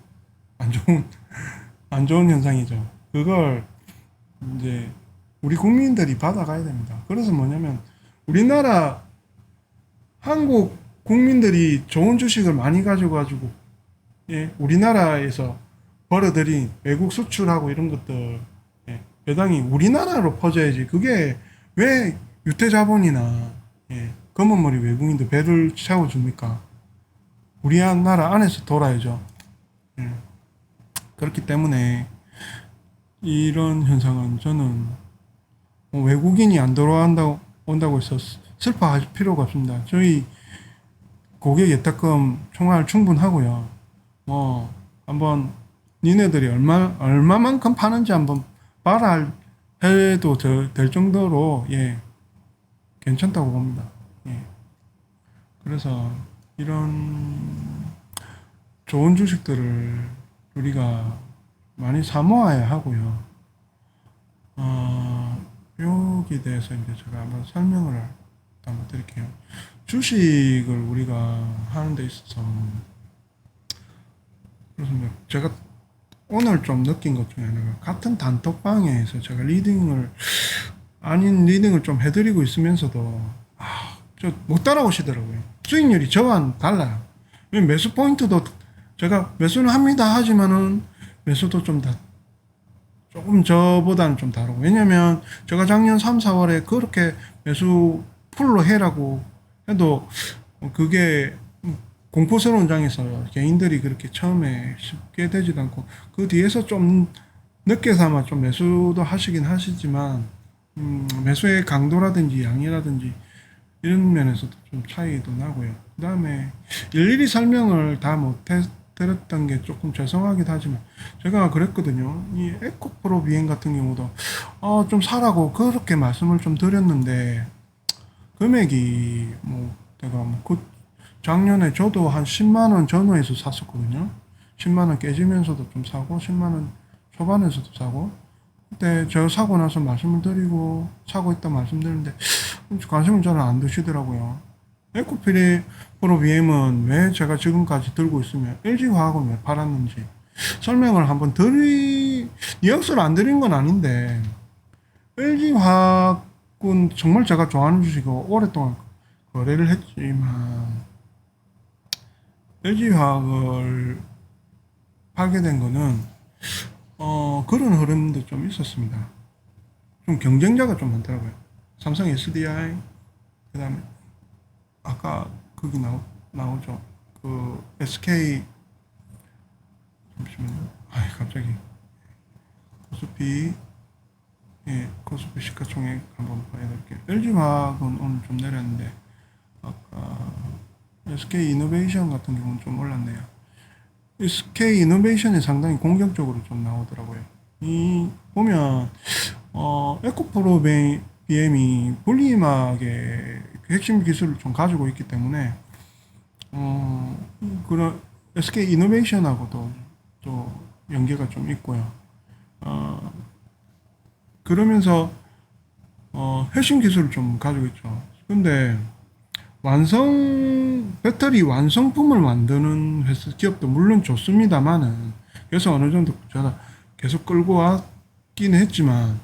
안 좋은 안 좋은 현상이죠. 그걸 이제 우리 국민들이 받아가야 됩니다. 그래서 뭐냐면 우리나라 한국 국민들이 좋은 주식을 많이 가지고 예, 우리나라에서 벌어들인 외국 수출하고 이런 것들, 예, 배당이 우리나라로 퍼져야지. 그게 왜 유태자본이나, 예, 검은머리 외국인들 배를 채워줍니까? 우리 나라 안에서 돌아야죠. 예. 그렇기 때문에 이런 현상은 저는 외국인이 안 온다고 해서 슬퍼할 필요가 없습니다. 저희 고객 예탁금 총알 충분하고요. 한번 니네들이 얼마만큼 파는지 한번 봐라 해도 될 정도로, 예, 괜찮다고 봅니다. 예. 그래서 이런 좋은 주식들을 우리가 많이 사모아야 하고요. 여기에 대해서 이제 제가 한번 설명을 한번 드릴게요. 주식을 우리가 하는 데 있어서 그렇습니다. 제가 오늘 좀 느낀 것 중에 하나가 같은 단톡방에서 제가 아닌 리딩을 좀 해드리고 있으면서도 저 못 따라오시더라고요. 수익률이 저와는 달라요. 매수 포인트도 제가 매수는 합니다 하지만은 매수도 조금 저보다는 좀 다르고, 왜냐면 제가 작년 3, 4월에 그렇게 매수 풀로 해라고 해도 그게 공포스러운 장에서 개인들이 그렇게 처음에 쉽게 되지도 않고 그 뒤에서 좀 늦게나마 좀 매수도 하시긴 하시지만, 매수의 강도라든지 양이라든지 이런 면에서도 좀 차이도 나고요. 그 다음에 일일이 설명을 다 못해드렸던 게 조금 죄송하기도 하지만 제가 그랬거든요. 이 에코프로 비행 같은 경우도 좀 사라고 그렇게 말씀을 좀 드렸는데 금액이 제가 작년에 저도 한 10만원 전후에서 샀었거든요. 10만원 깨지면서도 좀 사고 10만원 초반에서도 사고, 그때 저 사고 나서 말씀을 드리고 사고 있다 말씀드렸는데 관심을 잘 안 두시더라고요. 에코프로 BM은 왜 제가 지금까지 들고 있으면 LG화학은 왜 팔았는지 설명을 한번 뉘앙스를 안 드린 건 아닌데, LG화학은 정말 제가 좋아하는 주식이고 오랫동안 거래를 했지만 LG화학을 팔게 된 거는 그런 흐름도 좀 있었습니다. 좀 경쟁자가 좀 많더라고요. 삼성 SDI, 그 다음에 아까 거기 나오죠. 그 SK, 잠시만요. 갑자기 코스피, 예, 코스피 시가총액 한번 봐야 될게요. LG화학은 오늘 좀 내렸는데 아까 SK 이노베이션 같은 경우는 좀 올랐네요. SK 이노베이션이 상당히 공격적으로 좀 나오더라고요. 보면 에코프로 BM이 분리막의 핵심 기술을 좀 가지고 있기 때문에 그런 SK 이노베이션하고도 또 연계가 좀 있고요. 그러면서 핵심 기술을 좀 가지고 있죠. 근데 배터리 완성품을 만드는 회사 기업도 물론 좋습니다만은, 그래서 어느 정도 제가 계속 끌고 왔긴 했지만,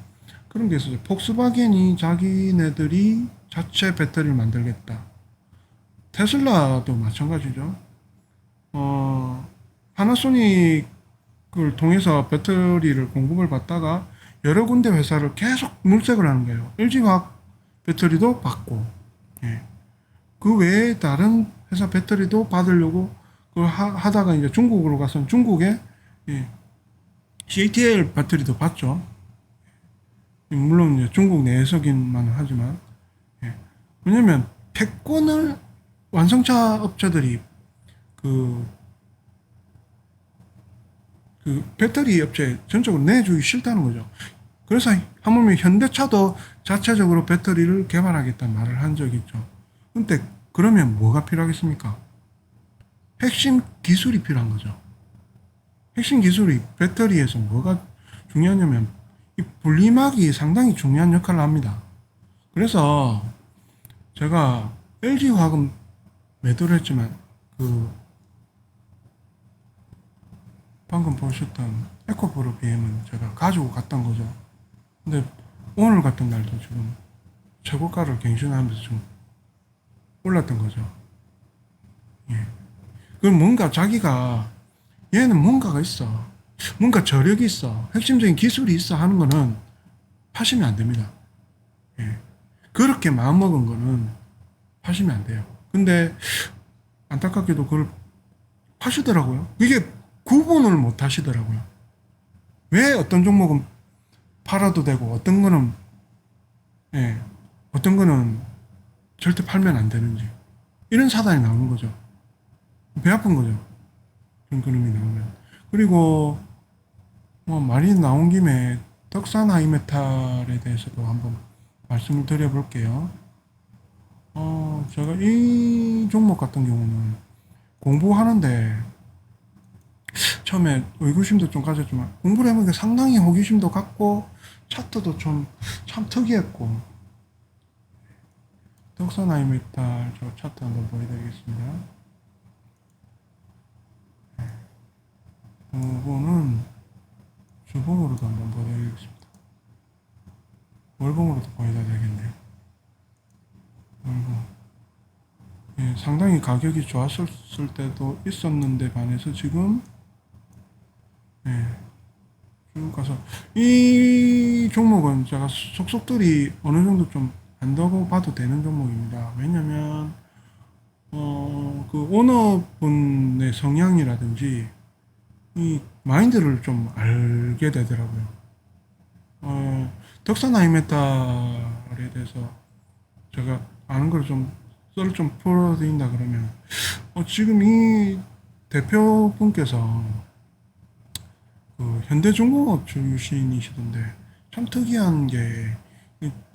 그런 게 있어요. 폭스바겐이 자기네들이 자체 배터리를 만들겠다. 테슬라도 마찬가지죠. 파나소닉을 통해서 배터리를 공급을 받다가 여러 군데 회사를 계속 물색을 하는 거예요. LG화학 배터리도 받고, 예. 그 외에 다른 회사 배터리도 받으려고 하다가 이제 중국으로 가서 중국에, 예, CATL 배터리도 받죠. 물론 이제 중국 내에서긴만 하지만, 예. 왜냐면 패권을 완성차 업체들이 그, 그 배터리 업체 전적으로 내주기 싫다는 거죠. 그래서 하물며 현대차도 자체적으로 배터리를 개발하겠다는 말을 한 적이 있죠. 근데 그러면 뭐가 필요하겠습니까? 핵심 기술이 필요한 거죠. 핵심 기술이 배터리에서 뭐가 중요하냐면 이 분리막이 상당히 중요한 역할을 합니다. 그래서 제가 LG화학은 매도를 했지만 그 방금 보셨던 에코프로 BM은 제가 가지고 갔던 거죠. 근데 오늘 같은 날도 지금 최고가를 갱신하면서 좀 올랐던 거죠. 예. 그럼 뭔가 자기가 얘는 뭔가가 있어. 뭔가 저력이 있어. 핵심적인 기술이 있어 하는 거는 파시면 안 됩니다. 예. 그렇게 마음먹은 거는 파시면 안 돼요. 근데 안타깝게도 그걸 파시더라고요. 이게 구분을 못 하시더라고요. 왜 어떤 종목은 팔아도 되고 어떤 거는, 예, 어떤 거는 절대 팔면 안 되는지 이런 사단이 나오는 거죠. 배 아픈 거죠. 그런 그림이 나오면. 그리고 뭐 말이 나온 김에 덕산 하이메탈에 대해서도 한번 말씀을 드려볼게요. 제가 이 종목 같은 경우는 공부하는데 처음에 의구심도 좀 가졌지만 공부를 해보니까 상당히 호기심도 갖고 차트도 좀 참 특이했고. 덕산 하이메탈 저 차트 한번 보여드리겠습니다. 이거는 주봉으로도 한번 보여드리겠습니다. 월봉으로도 보여드려야 되겠네요. 월봉. 예, 상당히 가격이 좋았을 때도 있었는데 반해서 지금, 예, 쭉 가서 이 종목은 제가 속속들이 어느 정도 좀 안다고 봐도 되는 종목입니다. 왜냐면 그 오너분의 성향이라든지 이 마인드를 좀 알게 되더라고요. 덕산 하이메탈에 대해서 제가 아는 걸 좀 썰을 좀 풀어드린다 그러면 지금 이 대표분께서 그 현대중공업 출신이시던데 참 특이한 게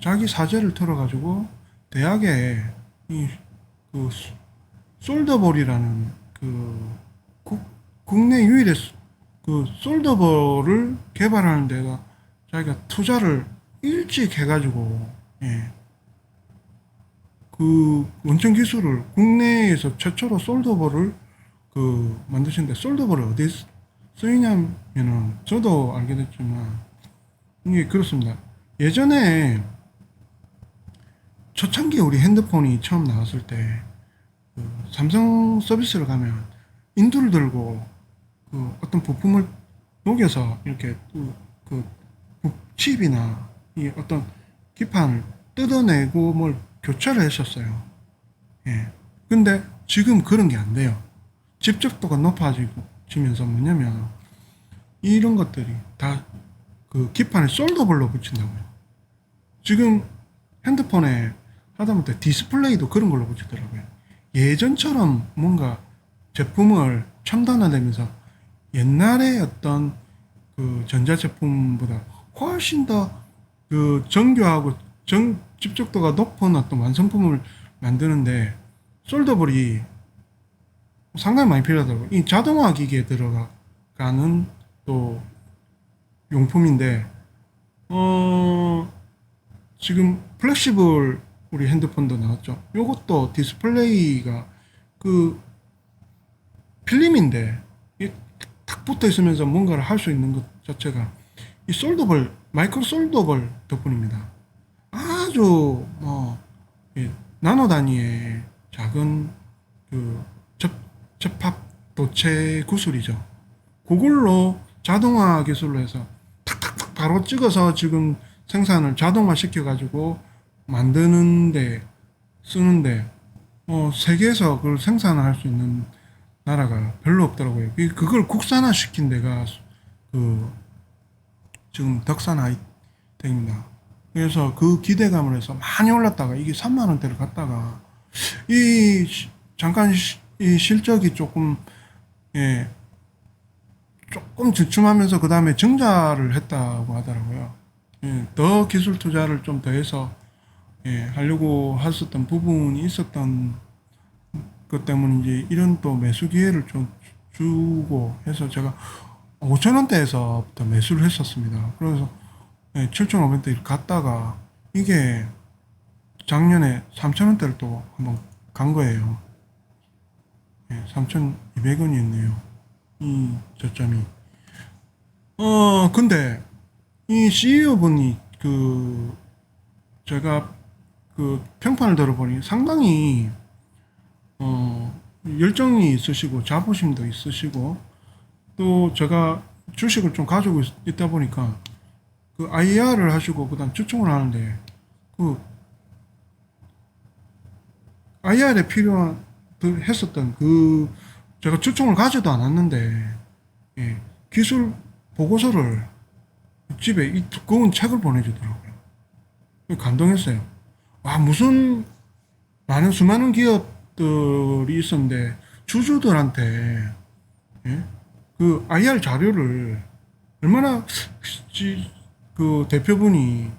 자기 사재를 털어가지고 대학에 이그 솔더볼이라는 그 국내 유일의 그 솔더볼을 개발하는 데가 자기가 투자를 일찍 해가지고, 예, 그 원천 기술을 국내에서 최초로 솔더볼을 그 만드시는데 솔더볼이 어디에 쓰이냐면은 저도 알게 됐지만 이게 그렇습니다. 예전에 초창기 우리 핸드폰이 처음 나왔을 때 그 삼성 서비스를 가면 인두를 들고 그 어떤 부품을 녹여서 이렇게 그 칩이나 이 어떤 기판을 뜯어내고 뭘 교체를 했었어요. 예. 근데 지금 그런 게 안 돼요. 집적도가 높아지면서 뭐냐면 이런 것들이 다 그 기판에 솔더볼로 붙인다고요. 지금 핸드폰에 하다못해 디스플레이도 그런 걸로 붙이더라고요. 예전처럼 뭔가 제품을 첨단화되면서 옛날의 어떤 그 전자제품보다 훨씬 더 그 정교하고 집적도가 높은 어떤 완성품을 만드는데 솔더볼이 상당히 많이 필요하더라고요. 이 자동화 기기에 들어가는 또 용품인데, 지금 플렉시블 우리 핸드폰도 나왔죠. 요것도 디스플레이가 그 필름인데 탁 붙어 있으면서 뭔가를 할 수 있는 것 자체가 이 솔더블, 마이크로 솔더블 덕분입니다. 아주 뭐 나노 단위의 작은 그 접합 도체 구슬이죠. 그걸로 자동화 기술로 해서 탁탁탁 바로 찍어서 지금 생산을 자동화 시켜가지고 만드는데 쓰는데 세계에서 그걸 생산할 수 있는 나라가 별로 없더라고요. 그걸 국산화 시킨 데가 그 지금 덕산 하이텍입니다. 그래서 그 기대감을 해서 많이 올랐다가 이게 3만 원대를 갔다가 잠깐 이 실적이 조금 조금 주춤하면서 그 다음에 증자를 했다고 하더라고요. 더 기술 투자를 좀 더해서 하려고 했었던 부분이 있었던 것 때문인지 이런 또 매수 기회를 좀 주고 해서 제가 5,000원대에서부터 매수를 했었습니다. 그래서 7,500원대 갔다가 이게 작년에 3,000원대를 또 한번 간 거예요. 3,200원이었네요. 이 저점이. 근데 이 CEO 분이 제가 평판을 들어보니 상당히 열정이 있으시고 자부심도 있으시고 또 제가 주식을 좀 가지고 있다 보니까 그 IR을 하시고 그다음 추천을 하는데 그 IR에 필요한 했었던 제가 추천을 가지도 않았는데 기술 보고서를 집에 이 두꺼운 책을 보내주더라고요. 감동했어요. 와, 무슨 수많은 기업들이 있었는데 주주들한테 그 IR 자료를 얼마나 그 대표분이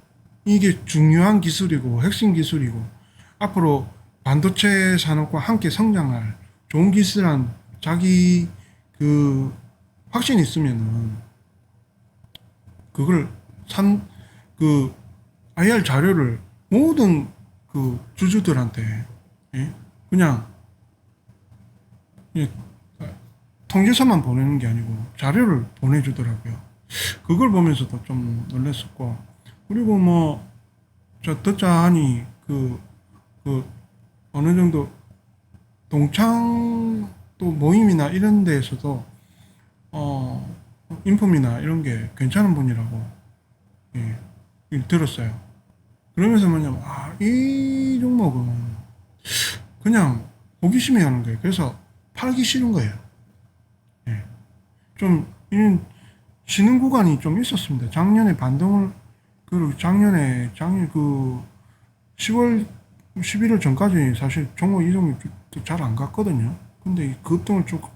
이게 중요한 기술이고 핵심 기술이고 앞으로 반도체 산업과 함께 성장할 좋은 기술한 자기 확신이 있으면은 그걸 IR 자료를 모든 주주들한테 그냥 통계서만 보내는 게 아니고 자료를 보내주더라고요. 그걸 보면서도 좀 놀랐었고 그리고 저 듣자 하니 어느 정도 동창 또 모임이나 이런 데에서도 인품이나 이런 게 괜찮은 분이라고 들었어요. 그러면서 뭐냐면 이 종목은 그냥 호기심이 가는 거예요. 그래서 팔기 싫은 거예요. 좀 쉬는 구간이 좀 있었습니다. 작년에 반등을 그리고 작년 10월 11월 전까지 사실 종목 이동이 잘 안 갔거든요. 근데 이 급등을 쭉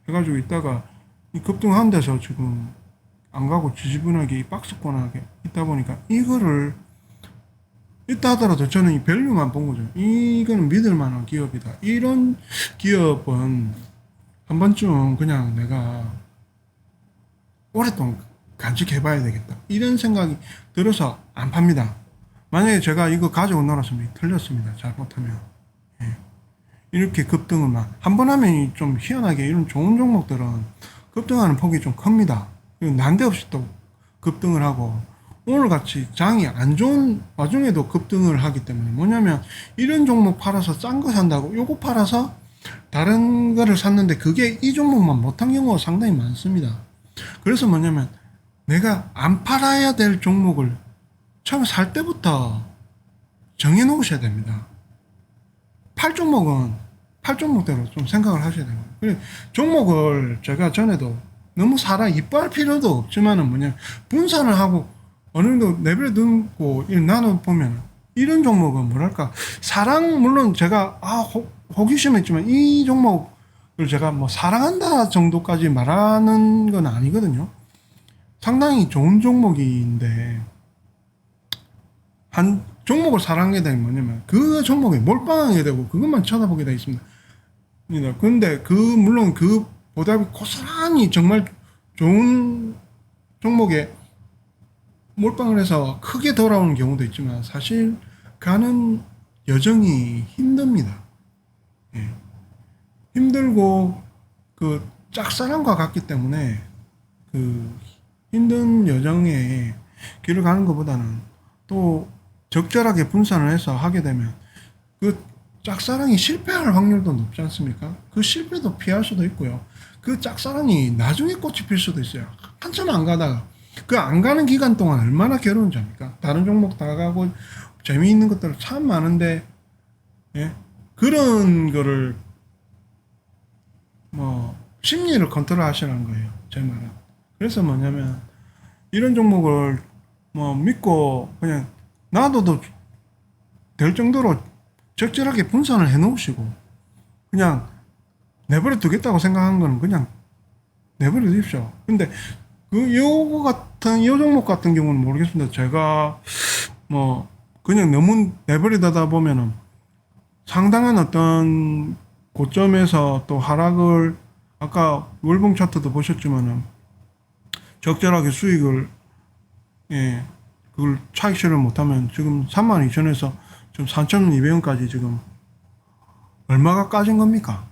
해가지고 있다가 이 급등한 데서 지금 안 가고 지지분하게 이 박스권하게 있다 보니까 이거를 있다 하더라도 저는 이 밸류만 본 거죠. 이거는 믿을 만한 기업이다. 이런 기업은 한 번쯤 그냥 내가 오랫동안 간직해 봐야 되겠다. 이런 생각이 들어서 안 팝니다. 만약에 제가 이거 가지고 놀았으면 틀렸습니다. 잘못하면. 이렇게 급등을 한 번 하면 좀 희한하게 이런 좋은 종목들은 급등하는 폭이 좀 큽니다. 난데없이 또 급등을 하고 오늘 같이 장이 안 좋은 와중에도 급등을 하기 때문에 뭐냐면 이런 종목 팔아서 싼 거 산다고 요거 팔아서 다른 거를 샀는데 그게 이 종목만 못한 경우가 상당히 많습니다. 그래서 뭐냐면 내가 안 팔아야 될 종목을 처음 살 때부터 정해 놓으셔야 됩니다. 팔 종목은 팔 종목대로 좀 생각을 하셔야 됩니다. 그래 종목을 제가 전에도 너무 이뻐할 필요도 없지만은 뭐냐면 분산을 하고 어느 정도 레벨 등고 나눠 보면 이런 종목은 뭐랄까 물론 제가 호기심이 있지만 이 종목을 제가 사랑한다 정도까지 말하는 건 아니거든요. 상당히 좋은 종목인데 한 종목을 사랑하게 되면 뭐냐면 그 종목에 몰빵하게 되고 그것만 쳐다보게 되어 있습니다. 근데 물론 보답이 고스란히 정말 좋은 종목에 몰빵을 해서 크게 돌아오는 경우도 있지만 사실 가는 여정이 힘듭니다. 예. 힘들고 그 짝사랑과 같기 때문에 그 힘든 여정에 길을 가는 것보다는 또 적절하게 분산을 해서 하게 되면 그 짝사랑이 실패할 확률도 높지 않습니까? 그 실패도 피할 수도 있고요. 그 짝사랑이 나중에 꽃이 필 수도 있어요. 한참 안 가다가 그 안 가는 기간 동안 얼마나 괴로운지 압니까? 다른 종목 다 가고 재미있는 것들 참 많은데 예? 그런 거를 뭐 심리를 컨트롤 하시라는 거예요. 제 말은. 그래서 뭐냐면 이런 종목을 뭐 믿고 그냥 놔둬도 될 정도로 적절하게 분산을 해 놓으시고 그냥 내버려 두겠다고 생각한 거는 그냥 내버려 두십시오. 근데 그 요거 같은 요 종목 같은 경우는 모르겠습니다. 제가 뭐 그냥 너무 내버려 두다 보면은 상당한 어떤 고점에서 또 하락을 아까 월봉 차트도 보셨지만은 적절하게 수익을 예 그걸 차익 실을 못하면 지금 32,000원에서 지금 4,200원까지 지금 얼마가 까진 겁니까?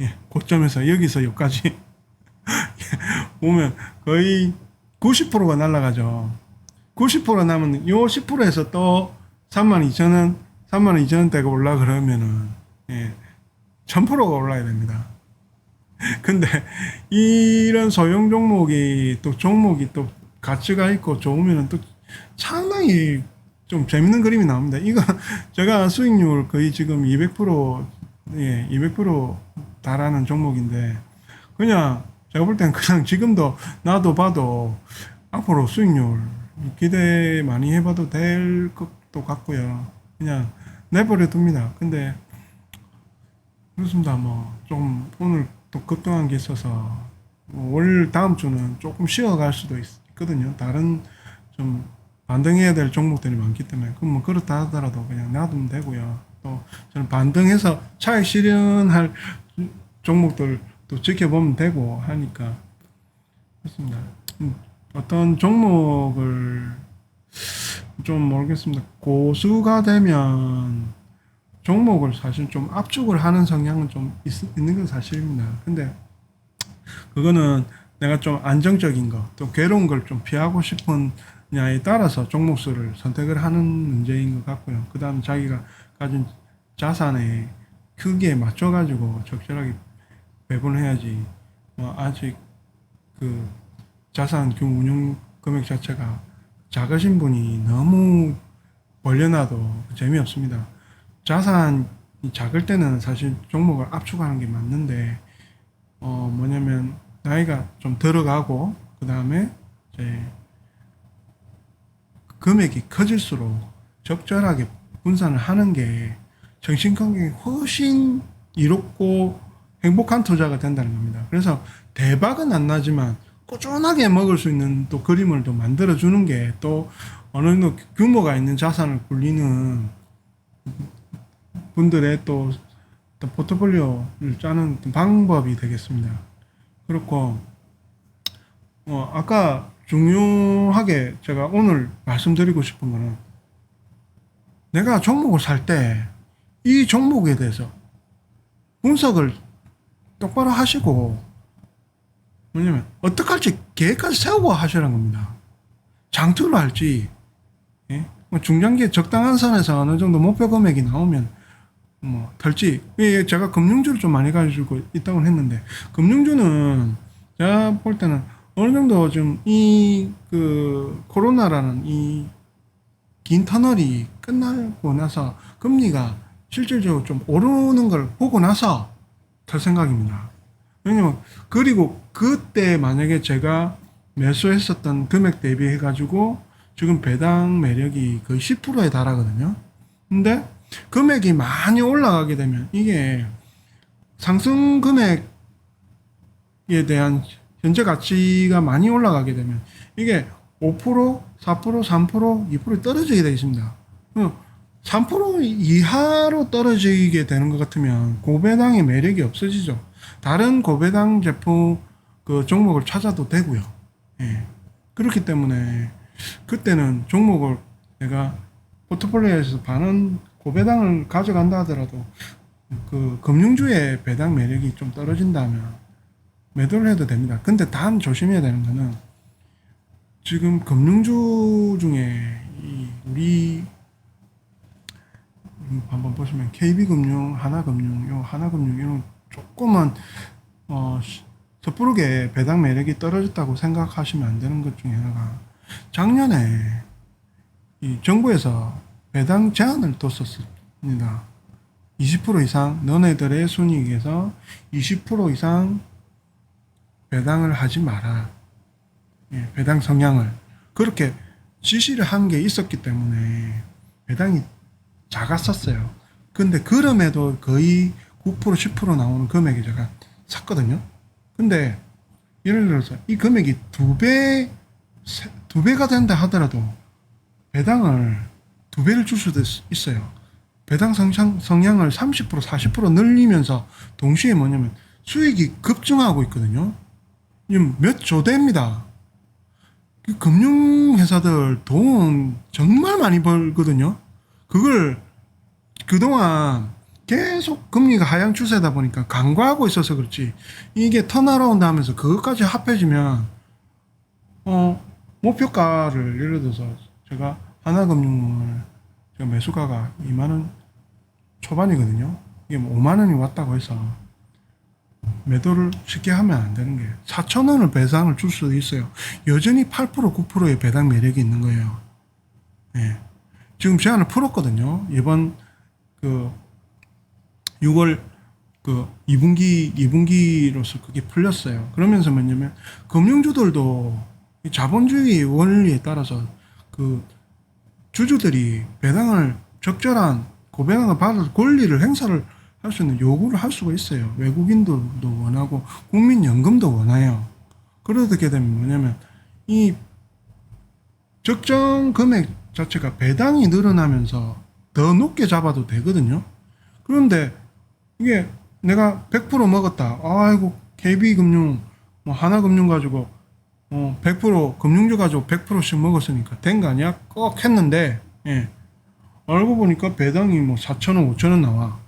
예, 고점에서 여기서 여기까지 보면 거의 90%가 날아가죠. 90% 남은 요 10%에서 또 32,000원, 32,000원대가 올라 그러면은 예, 1000%가 올라야 됩니다. 근데 이런 소형 종목이 또 가치가 있고 좋으면은 또 상당히 좀 재밌는 그림이 나옵니다. 이거 제가 수익률 거의 지금 200% 예, 200% 달하는 종목인데 그냥 제가 볼 땐 그냥 지금도 나도 봐도 앞으로 수익률 기대 많이 해봐도 될 것도 같고요. 그냥 내버려 둡니다. 근데 그렇습니다. 뭐 좀 오늘 또 급등한 게 있어서 올 다음 주는 조금 쉬어갈 수도 있거든요. 다른 좀 반등해야 될 종목들이 많기 때문에 그럼 뭐 그렇다 하더라도 그냥 놔두면 되고요. 또 저는 반등해서 차익 실현할 종목들 또 지켜보면 되고 하니까 그렇습니다. 어떤 종목을 좀 모르겠습니다. 고수가 되면 종목을 사실 좀 압축을 하는 성향은 좀 있는 건 사실입니다. 근데 그거는 내가 좀 안정적인 거, 또 괴로운 걸 좀 피하고 싶은냐에 따라서 종목 수를 선택을 하는 문제인 것 같고요. 그 다음 자기가 가진 자산의 크기에 맞춰가지고 적절하게 배분을 해야지. 뭐 아직 그 자산 규모 운용 금액 자체가 작으신 분이 너무 벌려놔도 재미없습니다. 자산이 작을 때는 사실 종목을 압축하는 게 맞는데 뭐냐면 나이가 좀 들어가고 그 다음에 이제 금액이 커질수록 적절하게 분산을 하는 게 정신건강에 훨씬 이롭고 행복한 투자가 된다는 겁니다. 그래서 대박은 안 나지만 꾸준하게 먹을 수 있는 또 그림을 또 만들어 주는 게 또 어느 정도 규모가 있는 자산을 굴리는 분들의 또 포트폴리오를 짜는 방법이 되겠습니다. 그렇고 아까 중요하게 제가 오늘 말씀드리고 싶은 거는 내가 종목을 살 때 이 종목에 대해서 분석을 똑바로 하시고 뭐냐면 어떻게 할지 계획까지 세우고 하시라는 겁니다. 장투를 할지 예? 중장기 적당한 선에서 어느 정도 목표 금액이 나오면 뭐 털지. 제가 금융주를 좀 많이 가지고 있다고 했는데 금융주는 제가 볼 때는 어느 정도 좀 이 그 코로나라는 이 긴 터널이 끝나고 나서 금리가 실질적으로 좀 오르는 걸 보고 나서 털 생각입니다. 왜냐면 그리고 그때 만약에 제가 매수했었던 금액 대비해 가지고 지금 배당 매력이 거의 10%에 달하거든요. 근데 금액이 많이 올라가게 되면 이게 상승 금액에 대한 현재 가치가 많이 올라가게 되면 이게 5%, 4%, 3%, 2% 떨어지게 되겠습니다. 3% 이하로 떨어지게 되는 것 같으면 고배당의 매력이 없어지죠. 다른 고배당 제품 그 종목을 찾아도 되고요. 예. 그렇기 때문에 그때는 종목을 내가 포트폴리오에서 반은 고배당을 가져간다 하더라도 그 금융주의 배당 매력이 좀 떨어진다면 매도를 해도 됩니다. 근데 단 조심해야 되는 거는 지금 금융주 중에 우리 한번 보시면 KB금융, 하나금융, 요 하나금융 이런 조금은 섣부르게 배당 매력이 떨어졌다고 생각하시면 안 되는 것 중에 하나가 작년에 이 정부에서 배당 제한을 뒀었습니다. 20% 이상 너네들의 순이익에서 20% 이상 배당을 하지 마라. 예, 배당 성향을 그렇게 지시를 한 게 있었기 때문에 배당이 작았었어요. 근데 그럼에도 거의 9% 10% 나오는 금액이 제가 샀거든요. 근데 예를 들어서 이 금액이 두 배가 된다 하더라도 배당을 두 배를 줄 수도 있어요. 배당 성향을 30% 40% 늘리면서 동시에 뭐냐면 수익이 급증하고 있거든요. 몇 조대입니다. 금융회사들 돈 정말 많이 벌거든요. 그걸 그동안 계속 금리가 하향 추세다 보니까 간과하고 있어서 그렇지 이게 턴어라운드 하면서 그것까지 합해지면 목표가를 예를 들어서 제가 하나금융을 제가 매수가가 2만원 초반이거든요. 이게 뭐 5만원이 왔다고 해서 매도를 쉽게 하면 안 되는 게 4천원을 배당을 줄 수도 있어요. 여전히 8% 9%의 배당 매력이 있는 거예요. 예. 지금 제한을 풀었거든요. 이번 그 6월 그 2분기로서 그게 풀렸어요. 그러면서 뭐냐면 금융주들도 자본주의 원리에 따라서 그 주주들이 배당을 적절한 고배당을 받아서 권리를 행사를 할 수 있는 요구를 할 수가 있어요. 외국인들도 원하고 국민연금도 원해요. 그렇게 되면 뭐냐면 이 적정 금액 자체가 배당이 늘어나면서 더 높게 잡아도 되거든요. 그런데 이게 내가 100% 먹었다. 아이고 KB금융 뭐 하나금융 가지고 100% 금융주 가지고 100%씩 먹었으니까 된 거 아니야? 꼭 했는데 예. 알고 보니까 배당이 뭐 4천원 5천원 나와.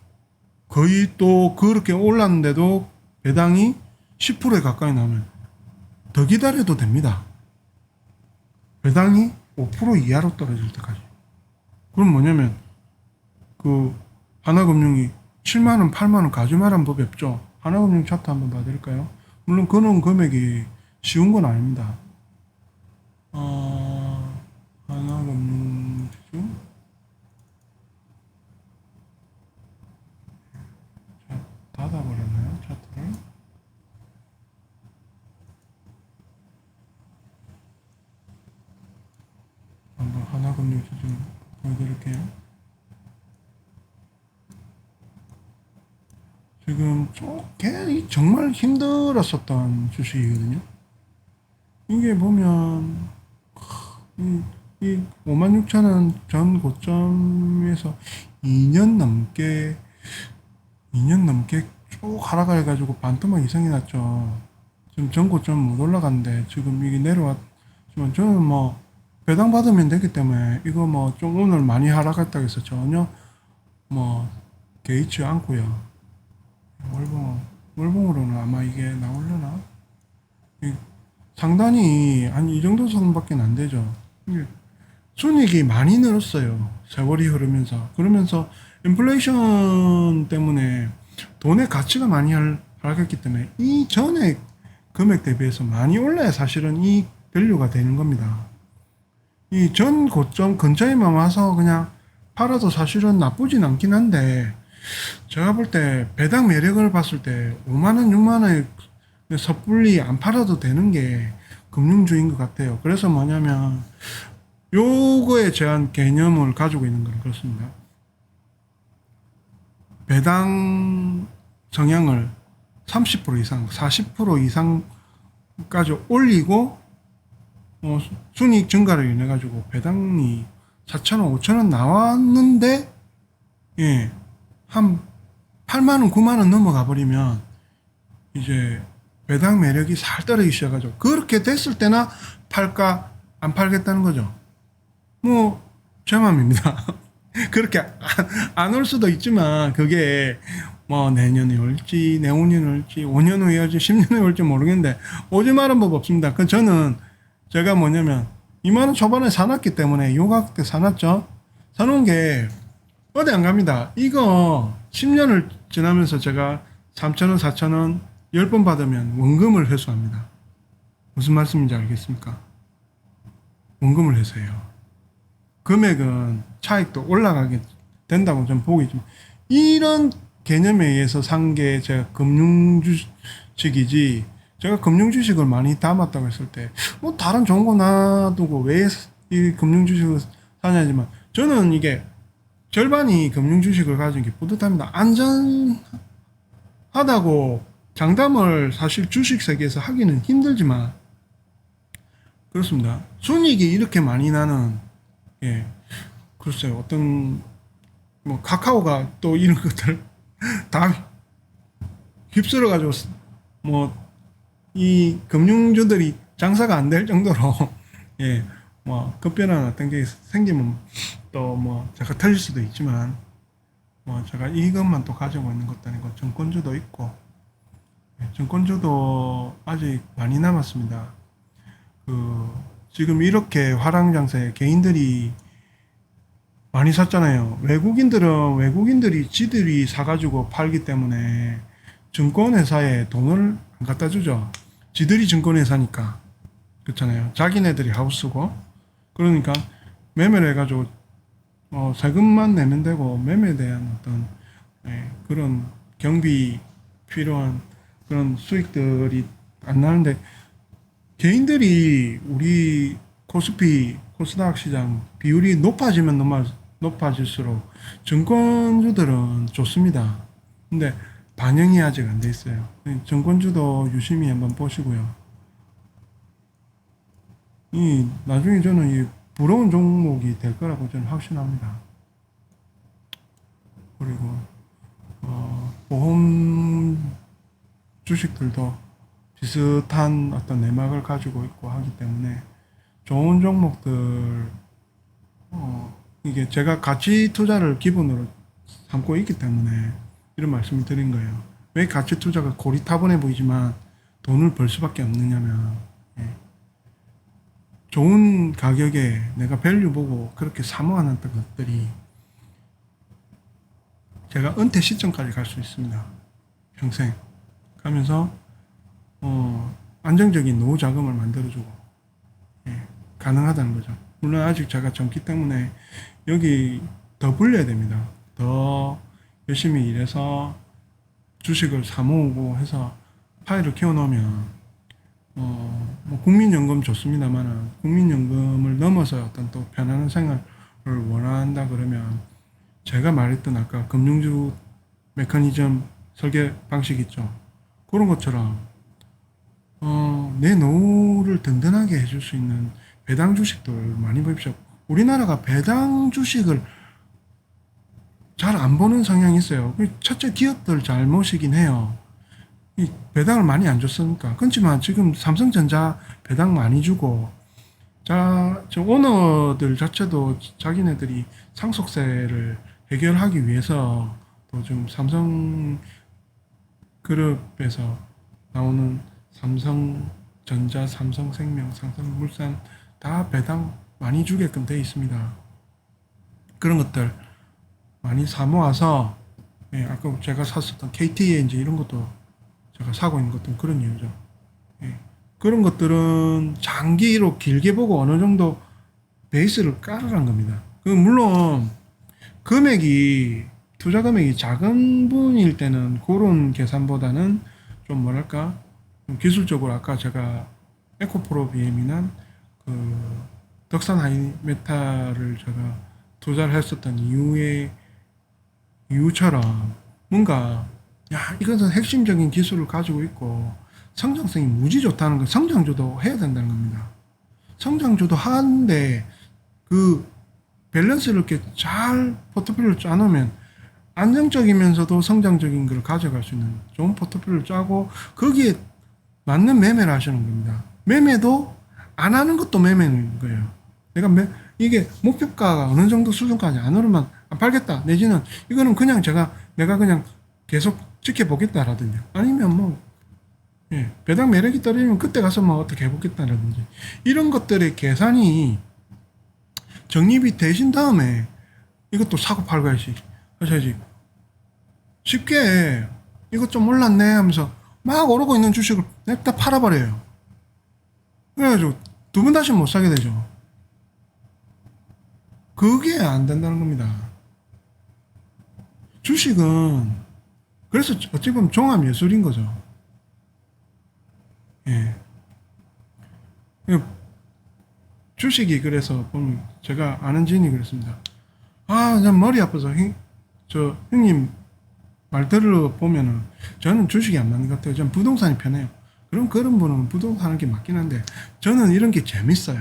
거의 또 그렇게 올랐는데도 배당이 10%에 가까이 나오면 더 기다려도 됩니다. 배당이 5% 이하로 떨어질 때까지. 그럼 뭐냐면 그 하나금융이 7만원 8만원 가져마란 법이 없죠. 하나금융 차트 한번 봐드릴까요? 물론 그런 금액이 쉬운 건 아닙니다. 하나금융 중 닫아버렸나요? 차트를. 한번 하나금융 좀 보여드릴게요. 지금 정말 힘들었었던 주식이거든요. 이게 보면 이 56,000원 전 고점에서 2년 넘게 쭉 하락해가지고 반토막 이상이 났죠. 지금 전 고점 못 올라갔는데 지금 이게 내려왔지만 저는 뭐 배당 받으면 되기 때문에 이거 뭐 좀 오늘 많이 하락했다고 해서 전혀 뭐 개의치 않고요. 월봉으로는 아마 이게 나오려나? 상단이 한 이 정도 선밖에 안 되죠. 순이익이 많이 늘었어요. 세월이 흐르면서. 그러면서 인플레이션 때문에 돈의 가치가 많이 하락했기 때문에 이 전에 금액 대비해서 많이 올라야 사실은 이 밸류가 되는 겁니다. 이 전 고점 근처에만 와서 그냥 팔아도 사실은 나쁘진 않긴 한데 제가 볼 때 배당 매력을 봤을 때 5만원 6만원에 섣불리 안 팔아도 되는 게 금융주인 것 같아요. 그래서 뭐냐면 요거에 대한 개념을 가지고 있는 건 그렇습니다. 배당 성향을 30% 이상 40% 이상까지 올리고 순이익 증가를 인해 가지고 배당이 4천원 5천원 나왔는데 예, 한 8만원 9만원 넘어가 버리면 이제 배당 매력이 살 떨어지기 시작하죠. 그렇게 됐을 때나 팔까 안 팔겠다는 거죠. 뭐 제 맘입니다. 그렇게 안 올 수도 있지만 그게 뭐 내년에 올지 내후년에 올지 5년 후에 올지 10년 후에 올지 모르겠는데 오지 말은 법 없습니다. 그 저는 제가 뭐냐면 2만 원 초반에 사놨기 때문에 요각 때 사놨죠. 사놓은 게 어디 안 갑니다. 이거 10년을 지나면서 제가 3,000원, 4,000원 10번 받으면 원금을 회수합니다. 무슨 말씀인지 알겠습니까? 원금을 회수해요. 금액은 차익도 올라가게 된다고 좀 보이지만 이런 개념에 의해서 산 게 제가 금융주식이지 제가 금융주식을 많이 담았다고 했을 때 뭐 다른 좋은 거 놔두고 왜 이 금융주식을 사냐지만 저는 이게 절반이 금융주식을 가진 게 뿌듯합니다. 안전하다고 장담을 사실 주식 세계에서 하기는 힘들지만 그렇습니다. 순이익이 이렇게 많이 나는 예 글쎄요 어떤 뭐 카카오가 또 이런 것들 다 휩쓸어 가지고 뭐 이 금융주들이 장사가 안 될 정도로 예 뭐 급변한 어떤 게 생기면 또 뭐 제가 틀릴 수도 있지만 뭐 제가 이것만 또 가지고 있는 것도 아니고 증권주도 있고 예, 증권주도 아직 많이 남았습니다. 그 지금 이렇게 화랑장사에 개인들이 많이 샀잖아요. 외국인들이 지들이 사가지고 팔기 때문에 증권회사에 돈을 안 갖다 주죠. 지들이 증권회사니까. 그렇잖아요. 자기네들이 하우스고. 그러니까 매매를 해가지고 세금만 내면 되고 매매에 대한 어떤 예, 그런 경비 필요한 그런 수익들이 안 나는데 개인들이 우리 코스피 코스닥 시장 비율이 높아지면 높아질수록 증권주들은 좋습니다. 근데 반영이 아직 안 돼 있어요. 증권주도 유심히 한번 보시고요. 이 나중에 저는 이 부러운 종목이 될 거라고 저는 확신합니다. 그리고 보험 주식들도 비슷한 어떤 내막을 가지고 있고 하기 때문에 좋은 종목들 이게 제가 가치 투자를 기본으로 삼고 있기 때문에 이런 말씀을 드린 거예요. 왜 가치 투자가 고리타분해 보이지만 돈을 벌 수밖에 없느냐면 예. 좋은 가격에 내가 밸류 보고 그렇게 사모하는 것들이 제가 은퇴 시점까지 갈 수 있습니다. 평생 가면서 안정적인 노후 자금을 만들어주고 예, 가능하다는 거죠. 물론 아직 제가 젊기 때문에 여기 더 불려야 됩니다. 더 열심히 일해서 주식을 사모으고 해서 파일을 키워놓으면 뭐 국민연금 좋습니다만은 국민연금을 넘어서 어떤 또 편안한 생활을 원한다 그러면 제가 말했던 아까 금융주 메커니즘 설계 방식 있죠. 그런 것처럼 내 노후를 든든하게 해줄 수 있는 배당 주식들 많이 보십시오. 우리나라가 배당 주식을 잘 안 보는 성향이 있어요. 첫째 기업들 잘못이긴 해요. 이 배당을 많이 안 줬으니까. 그렇지만 지금 삼성전자 배당 많이 주고, 저 오너들 자체도 자기네들이 상속세를 해결하기 위해서 또 지금 삼성그룹에서 나오는 삼성전자, 삼성생명, 삼성물산 다 배당 많이 주게끔 돼 있습니다. 그런 것들 많이 사모아서 예, 아까 제가 샀었던 KTNG 이런 것도 제가 사고 있는 것도 그런 이유죠. 예, 그런 것들은 장기로 길게 보고 어느 정도 베이스를 깔으란 겁니다. 물론 투자 금액이 작은 분일 때는 그런 계산보다는 좀 뭐랄까 기술적으로 아까 제가 에코프로 BM이나 그 덕산 하이메탈을 제가 투자를 했었던 이유처럼 뭔가 이것은 핵심적인 기술을 가지고 있고 성장성이 무지 좋다는 거 성장주도 해야 된다는 겁니다. 성장주도 하는데 그 밸런스를 이렇게 잘 포트폴리오를 짜놓으면 안정적이면서도 성장적인 걸 가져갈 수 있는 좋은 포트폴리오를 짜고 거기에 맞는 매매를 하시는 겁니다. 매매도 안 하는 것도 매매인 거예요. 내가 이게 목표가가 어느 정도 수준까지 안 오르면 안 팔겠다. 내지는 이거는 그냥 내가 그냥 계속 지켜보겠다라든지 아니면 뭐 예, 배당 매력이 떨어지면 그때 가서 뭐 어떻게 해보겠다라든지 이런 것들의 계산이 적립이 되신 다음에 이것도 사고 팔고 하셔야지. 쉽게 이것 좀 올랐네 하면서 막 오르고 있는 주식을 냅다 팔아버려요. 그래가지고 두 번 다시 못 사게 되죠. 그게 안 된다는 겁니다. 주식은 그래서 어찌 보면 종합 예술인 거죠. 예. 주식이 그래서 보면 제가 아는 지인이 그랬습니다. 아, 난 머리 아파서 저 형님 말들을 보면은 저는 주식이 안 맞는 것 같아요. 저는 부동산이 편해요. 그럼 그런 분은 부동산 하는 게 맞긴 한데 저는 이런 게 재밌어요.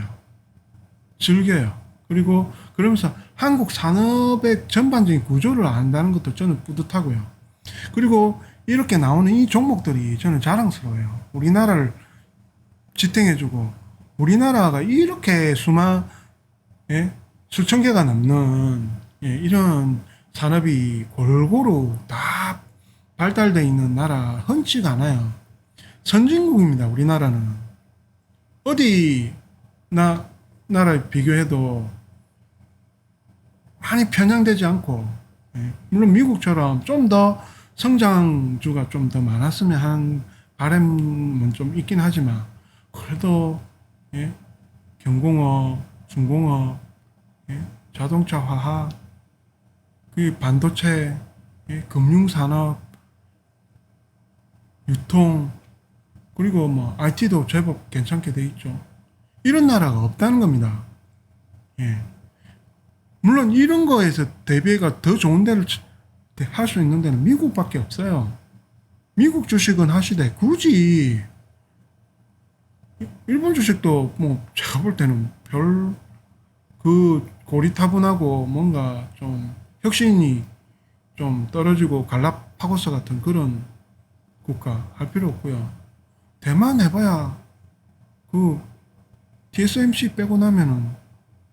즐겨요. 그리고 그러면서 한국 산업의 전반적인 구조를 안다는 것도 저는 뿌듯하고요. 그리고 이렇게 나오는 이 종목들이 저는 자랑스러워요. 우리나라를 지탱해주고 우리나라가 이렇게 예? 수천 개가 넘는 예, 이런 산업이 골고루 다 발달되어 있는 나라 흔치가 않아요. 선진국입니다. 우리나라는 어디 나라 비교해도 많이 편향되지 않고 예, 물론 미국처럼 좀 더 성장주가 좀 더 많았으면 하는 바람은 좀 있긴 하지만 그래도 예, 경공업, 중공업, 예, 자동차, 화학, 그 반도체, 예, 금융산업, 유통 그리고 뭐 IT도 제법 괜찮게 돼 있죠. 이런 나라가 없다는 겁니다. 예. 물론 이런 거에서 대비가 더 좋은 데를 할 수 있는 데는 미국밖에 없어요. 미국 주식은 하시되 굳이 일본 주식도 뭐 제가 볼 때는 별 그 고리타분하고 뭔가 좀 혁신이 좀 떨어지고 갈라파고스 같은 그런 국가 할 필요 없고요. 대만 해봐야 그 TSMC 빼고 나면은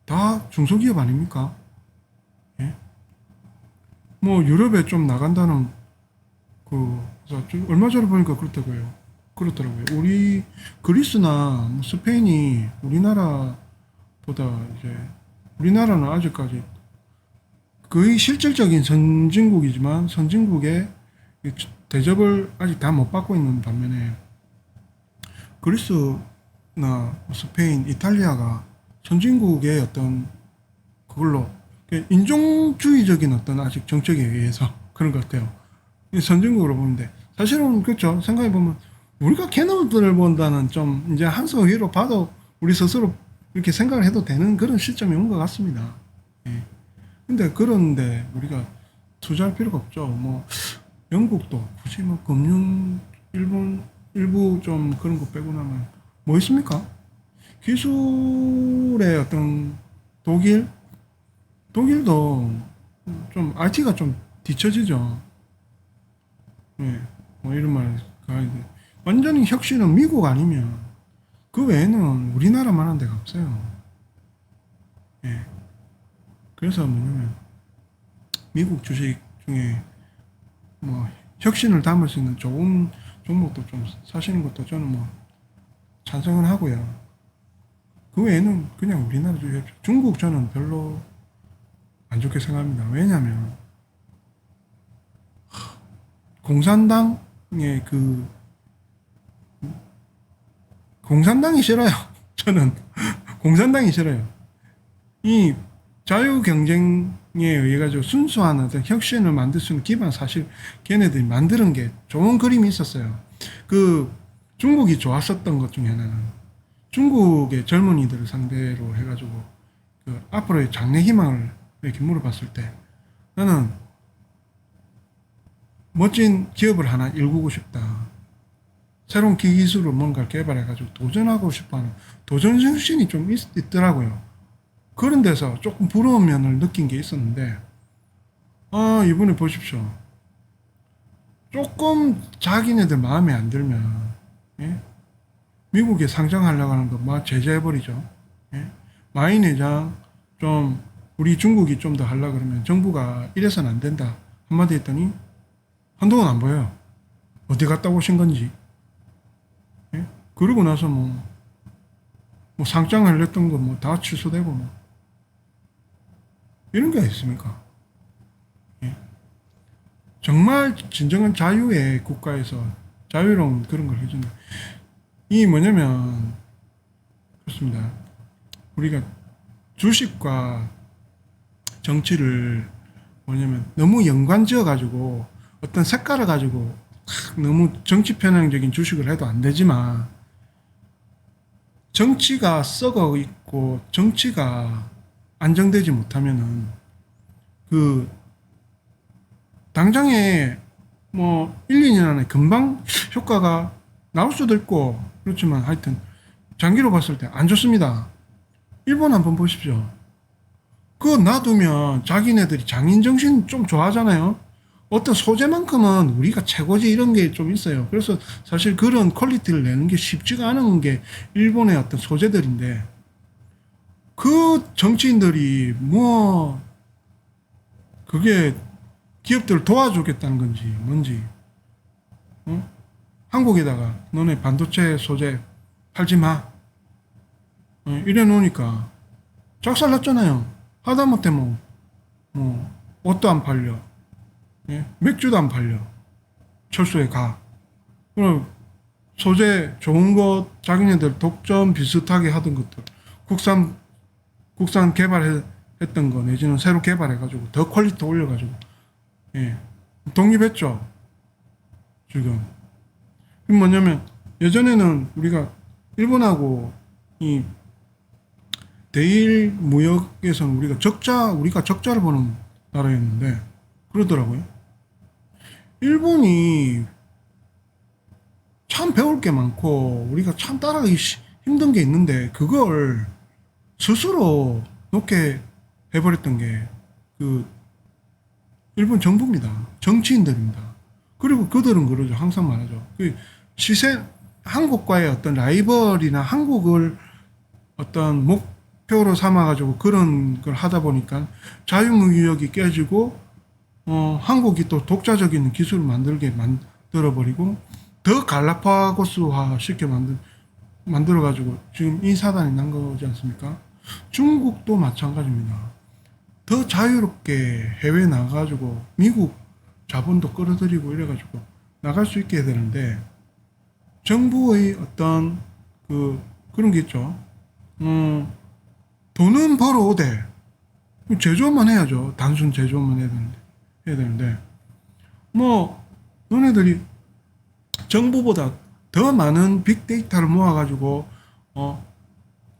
다 중소기업 아닙니까? 예? 뭐 유럽에 좀 나간다는 그래서 얼마 전에 보니까 그렇더라고요. 우리 그리스나 뭐 스페인이 우리나라보다 이제 우리나라는 아직까지 거의 실질적인 선진국이지만 선진국의 대접을 아직 다 못 받고 있는 반면에 그리스나 스페인, 이탈리아가 선진국의 어떤 그걸로 인종주의적인 어떤 아직 정책에 의해서 그런 것 같아요. 선진국으로 보는데 사실은 그렇죠. 생각해 보면 우리가 캐논들을 본다는 좀 이제 한서 위로 봐도 우리 스스로 이렇게 생각을 해도 되는 그런 시점이 온 것 같습니다. 예. 근데 그런데 우리가 투자할 필요가 없죠. 뭐 영국도 굳이 뭐 금융 일본 일부 좀 그런 거 빼고 나면 뭐 있습니까? 기술의 어떤 독일도 좀 IT가 좀 뒤처지죠. 예, 뭐 이런 말 가야 돼. 완전히 혁신은 미국 아니면 그 외에는 우리나라만 한 데가 없어요. 예. 그래서 뭐냐면 미국 주식 중에 뭐 혁신을 담을 수 있는 좋은 종목도 좀 사시는 것도 저는 뭐 찬성은 하고요. 그 외에는 그냥 우리나라 주식, 중국 저는 별로 안 좋게 생각합니다. 왜냐면 공산당의 공산당이 싫어요. 저는 공산당이 싫어요. 이 자유 경쟁에 의해 가지고 순수한 어떤 혁신을 만들 수 있는 기반 사실 걔네들이 만드는 게 좋은 그림이 있었어요. 그 중국이 좋았었던 것 중에 하나는 중국의 젊은이들을 상대로 해가지고 그 앞으로의 장래 희망을 이렇게 물어봤을 때 나는 멋진 기업을 하나 일구고 싶다. 새로운 기술을 뭔가 개발해가지고 도전하고 싶어하는 도전 정신이 좀 있더라고요. 그런 데서 조금 부러운 면을 느낀 게 있었는데, 아, 이번에 보십시오. 조금 자기네들 마음에 안 들면, 예? 미국에 상장하려고 하는 거 막 제재해버리죠. 예? 마이 내장 좀 우리 중국이 좀 더 하려 그러면 정부가 이래서는 안 된다 한마디 했더니 한동안 안 보여요. 어디 갔다 오신 건지. 예? 그러고 나서 뭐 상장을 냈던 거 뭐 다 취소되고 뭐 이런 게 있습니까? 예? 정말 진정한 자유의 국가에서 자유로운 그런 걸 해준다. 이 뭐냐면 그렇습니다. 우리가 주식과 정치를 뭐냐면 너무 연관지어 가지고 어떤 색깔을 가지고 너무 정치 편향적인 주식을 해도 안 되지만 정치가 썩어 있고 정치가 안정되지 못하면은 그 당장에 뭐 1, 2년 안에 금방 효과가 나올 수도 있고 그렇지만 하여튼 장기로 봤을 때 안 좋습니다. 일본 한번 보십시오. 그거 놔두면 자기네들이 장인정신 좀 좋아하잖아요. 어떤 소재만큼은 우리가 최고지 이런 게 좀 있어요. 그래서 사실 그런 퀄리티를 내는 게 쉽지가 않은 게 일본의 어떤 소재들인데 그 정치인들이 뭐 그게 기업들을 도와주겠다는 건지 뭔지 어? 한국에다가 너네 반도체 소재 팔지 마 이래 놓으니까 작살났잖아요. 하다못해 뭐 옷도 안 팔려, 예? 맥주도 안 팔려. 철수에 가. 그럼 소재 좋은 것 자기네들 독점 비슷하게 하던 것들 국산 개발했던 거 내지는 새로 개발해가지고 더 퀄리티 올려가지고 예. 독립했죠. 지금 뭐냐면 예전에는 우리가 일본하고 이 대일 무역에서는 우리가 적자를 보는 나라였는데 그러더라고요. 일본이 참 배울 게 많고 우리가 참 따라가기 힘든 게 있는데 그걸 스스로 놓게 해버렸던 게 그 일본 정부입니다. 정치인들입니다. 그리고 그들은 그러죠. 항상 말하죠. 그 시세 한국과의 어떤 라이벌이나 한국을 어떤 목표로 삼아가지고 그런 걸 하다 보니까 자유무역이 깨지고 한국이 또 독자적인 기술을 만들어버리고 더 갈라파고스화 시켜 만들어가지고 지금 이 사단이 난 거지 않습니까? 중국도 마찬가지입니다. 더 자유롭게 해외 나가가지고 미국 자본도 끌어들이고 이래가지고 나갈 수 있게 해야 되는데 정부의 어떤 그런 게 있죠. 돈은 벌어오되 제조만 해야죠. 단순 제조만 해야 되는데 뭐 너네들이 정부보다 더 많은 빅데이터를 모아가지고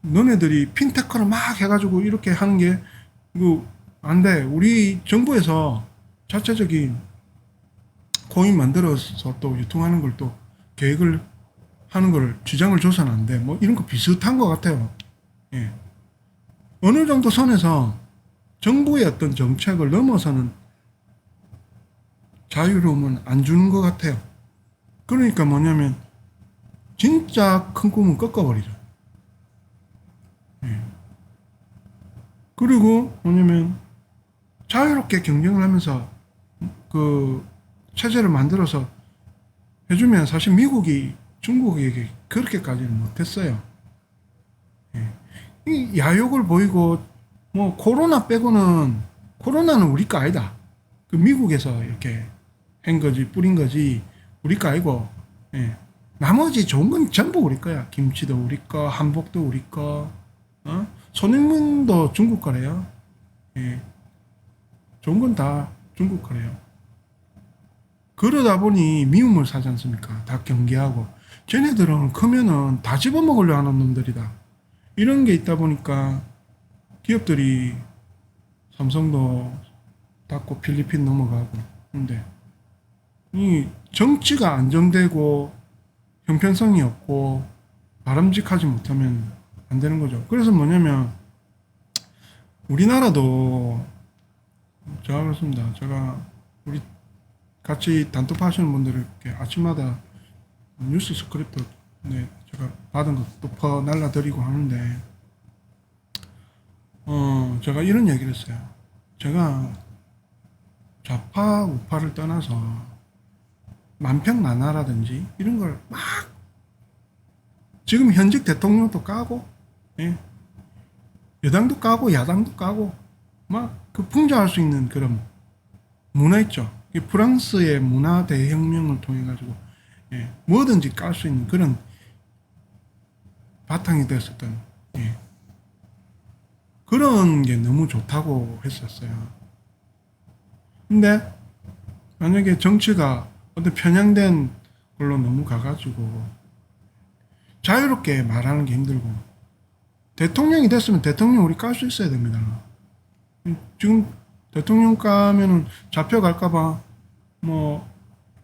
너네들이 핀테크를 막 해가지고 이렇게 하는 게 안 돼. 우리 정부에서 자체적인 코인 만들어서 또 유통하는 걸 또 계획을 하는 걸 주장을 줘서는 안 돼. 뭐 이런 거 비슷한 것 같아요. 예. 어느 정도 선에서 정부의 어떤 정책을 넘어서는 자유로움은 안 주는 것 같아요. 그러니까 뭐냐면 진짜 큰 꿈은 꺾어버리죠. 예. 그리고 뭐냐면 자유롭게 경쟁을 하면서 그 체제를 만들어서 해주면 사실 미국이 중국에게 그렇게까지는 못했어요. 예. 이 야욕을 보이고 뭐 코로나 빼고는 코로나는 우리 거 아니다. 그 미국에서 이렇게 한 거지 뿌린 거지 우리 거 아니고 예. 나머지 좋은 건 전부 우리 거야. 김치도 우리 거, 한복도 우리 거, 손흥민도 중국 거래요. 예. 좋은 건 다 중국 거래요. 그러다 보니 미움을 사지 않습니까? 다 경계하고. 쟤네들은 크면은 다 집어먹으려 하는 놈들이다. 이런 게 있다 보니까 기업들이 삼성도 닫고 필리핀 넘어가고. 근데 이 정치가 안정되고 형편성이 없고 바람직하지 못하면 안 되는 거죠. 그래서 뭐냐면 우리나라도 제가 그렇습니다. 제가 우리 같이 단톡하시는 분들에게 아침마다 뉴스 스크립트 제가 받은 것도 퍼 날라드리고 하는데 제가 이런 얘기를 했어요. 제가 좌파 우파를 떠나서 만평만화라든지 이런 걸 막 지금 현직 대통령도 까고, 예, 여당도 까고 야당도 까고 막 그 풍자할 수 있는 그런 문화 있죠. 이 프랑스의 문화 대혁명을 통해 가지고, 예, 뭐든지 깔 수 있는 그런 바탕이 됐었던, 예, 그런 게 너무 좋다고 했었어요. 근데 만약에 정치가 어떤 편향된 걸로 너무 가가지고 자유롭게 말하는 게 힘들고, 대통령이 됐으면 대통령 우리 깔 수 있어야 됩니다. 지금 대통령 까면은 잡혀갈까봐 뭐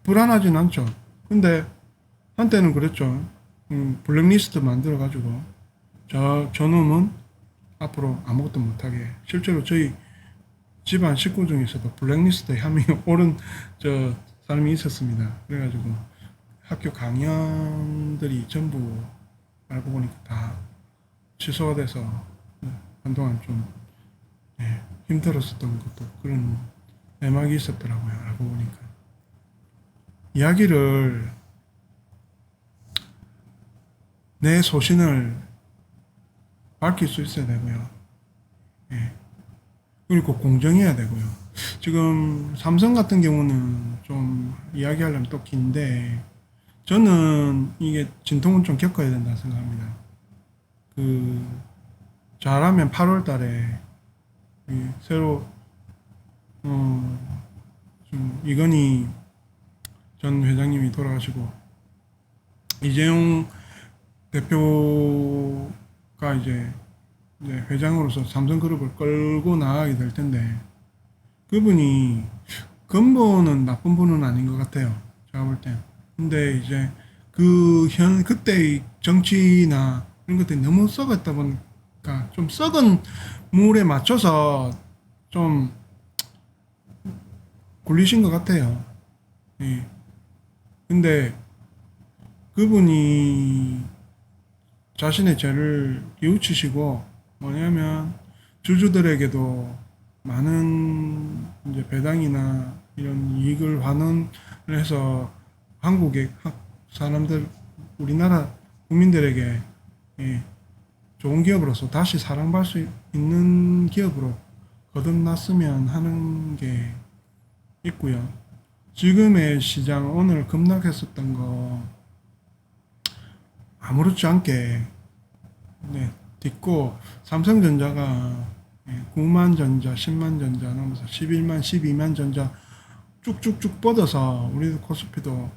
불안하진 않죠. 근데 한때는 그랬죠. 블랙리스트 만들어가지고 저놈은 앞으로 아무것도 못하게. 실제로 저희 집안 식구 중에서도 블랙리스트에 한 명이 오른 저 사람이 있었습니다. 그래가지고 학교 강연들이 전부 알고 보니까 다 취소가 돼서 한동안 좀, 예, 힘들었었던 것도 그런 내막이 있었더라고요. 알고 보니까 이야기를 내 소신을 밝힐 수 있어야 되고요. 예. 그리고 공정해야 되고요. 지금 삼성 같은 경우는 좀 이야기하려면 또 긴데, 저는 이게 진통은 좀 겪어야 된다 생각합니다. 그 잘하면 8월 달에 새로 좀 이건희 전 회장님이 돌아가시고 이재용 대표가 이제 회장으로서 삼성그룹을 끌고 나가게 될 텐데, 그분이 근본은 나쁜 분은 아닌 것 같아요. 제가 볼 땐. 근데 이제 그때의 정치나 이런 것들이 너무 썩었다 보니까 좀 썩은 물에 맞춰서 좀 굴리신 것 같아요. 예. 근데 그분이 자신의 죄를 뉘우치시고, 뭐냐면 주주들에게도 많은 이제 배당이나 이런 이익을 환원을 해서 한국의 사람들, 우리나라 국민들에게, 예, 좋은 기업으로서 다시 사랑받을 수 있는 기업으로 거듭났으면 하는 게 있고요. 지금의 시장 오늘 급락했었던 거 아무렇지 않게, 네, 딛고 삼성전자가 9만 전자, 10만 전자 넘어서 11만, 12만 전자 쭉쭉쭉 뻗어서 우리도 코스피도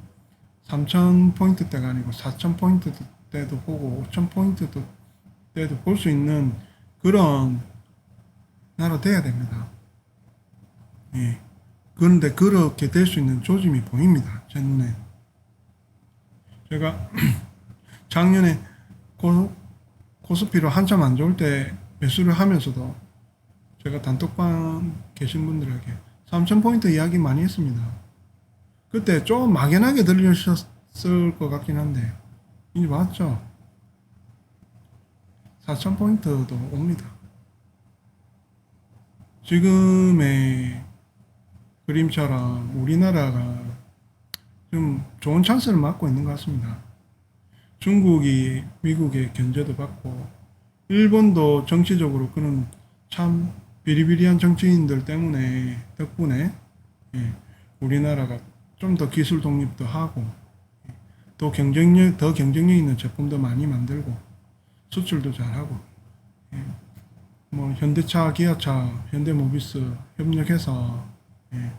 3,000포인트대가 아니고 4,000포인트대도 보고 5,000포인트대도 볼 수 있는 그런 나라 돼야 됩니다. 예. 그런데 그렇게 될 수 있는 조짐이 보입니다. 제 눈에. 제가 작년에 코스피로 한참 안 좋을 때 매수를 하면서도 제가 단톡방 계신 분들에게 3,000포인트 이야기 많이 했습니다. 그때 좀 막연하게 들리셨을 것 같긴 한데 이제 맞죠? 4,000포인트도 옵니다. 지금의 그림처럼 우리나라가 좀 좋은 찬스를 맞고 있는 것 같습니다. 중국이 미국의 견제도 받고, 일본도 정치적으로 그런 참 비리비리한 정치인들 덕분에, 예, 우리나라가 좀 더 기술 독립도 하고, 더 경쟁력 있는 제품도 많이 만들고, 수출도 잘하고, 예, 뭐 현대차, 기아차, 현대모비스 협력해서, 예,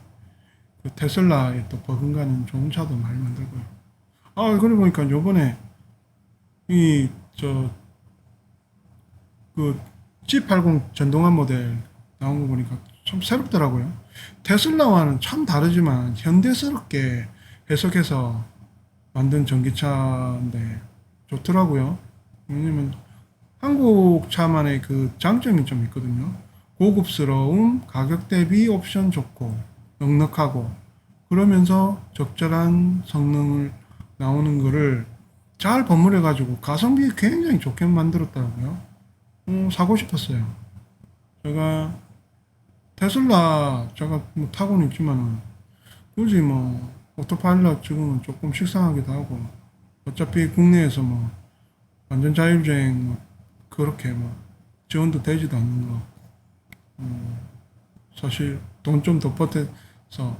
그 테슬라에 또 버금가는 좋은 차도 많이 만들고요. 아, 그러고 보니까 요번에 그 G80 전동화 모델 나온 거 보니까 참 새롭더라고요. 테슬라와는 참 다르지만 현대스럽게 해석해서 만든 전기차인데 좋더라고요. 왜냐면 한국 차만의 그 장점이 좀 있거든요. 고급스러움, 가격 대비 옵션 좋고 넉넉하고, 그러면서 적절한 성능을 나오는 거를 잘 버무려 가지고 가성비 굉장히 좋게 만들었더라고요. 사고 싶었어요. 제가 테슬라 제가 뭐 타고는 있지만은 굳이 뭐 오토파일럿 지금은 조금 식상하기도 하고 어차피 국내에서 뭐 완전 자율주행 뭐 그렇게 뭐 지원도 되지도 않는 거 사실 돈 좀 더 보태서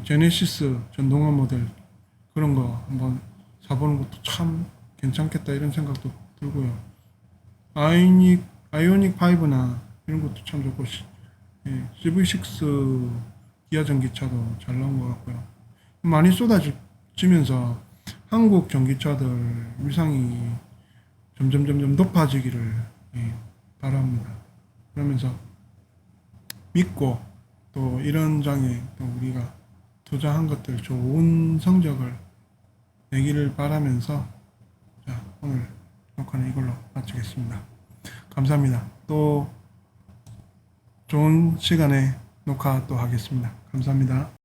제네시스 전동화 모델 그런 거 한번 사보는 것도 참 괜찮겠다 이런 생각도 들고요. 아이오닉 5나 이런 것도 참 좋고 CV6 기아 전기차도 잘 나온 것 같고요. 많이 쏟아지면서 한국 전기차들 위상이 점점 높아지기를 바랍니다. 그러면서 믿고 또 이런 장에 또 우리가 투자한 것들 좋은 성적을 내기를 바라면서 자, 오늘 녹화는 이걸로 마치겠습니다. 감사합니다. 또 좋은 시간에 녹화 또 하겠습니다. 감사합니다.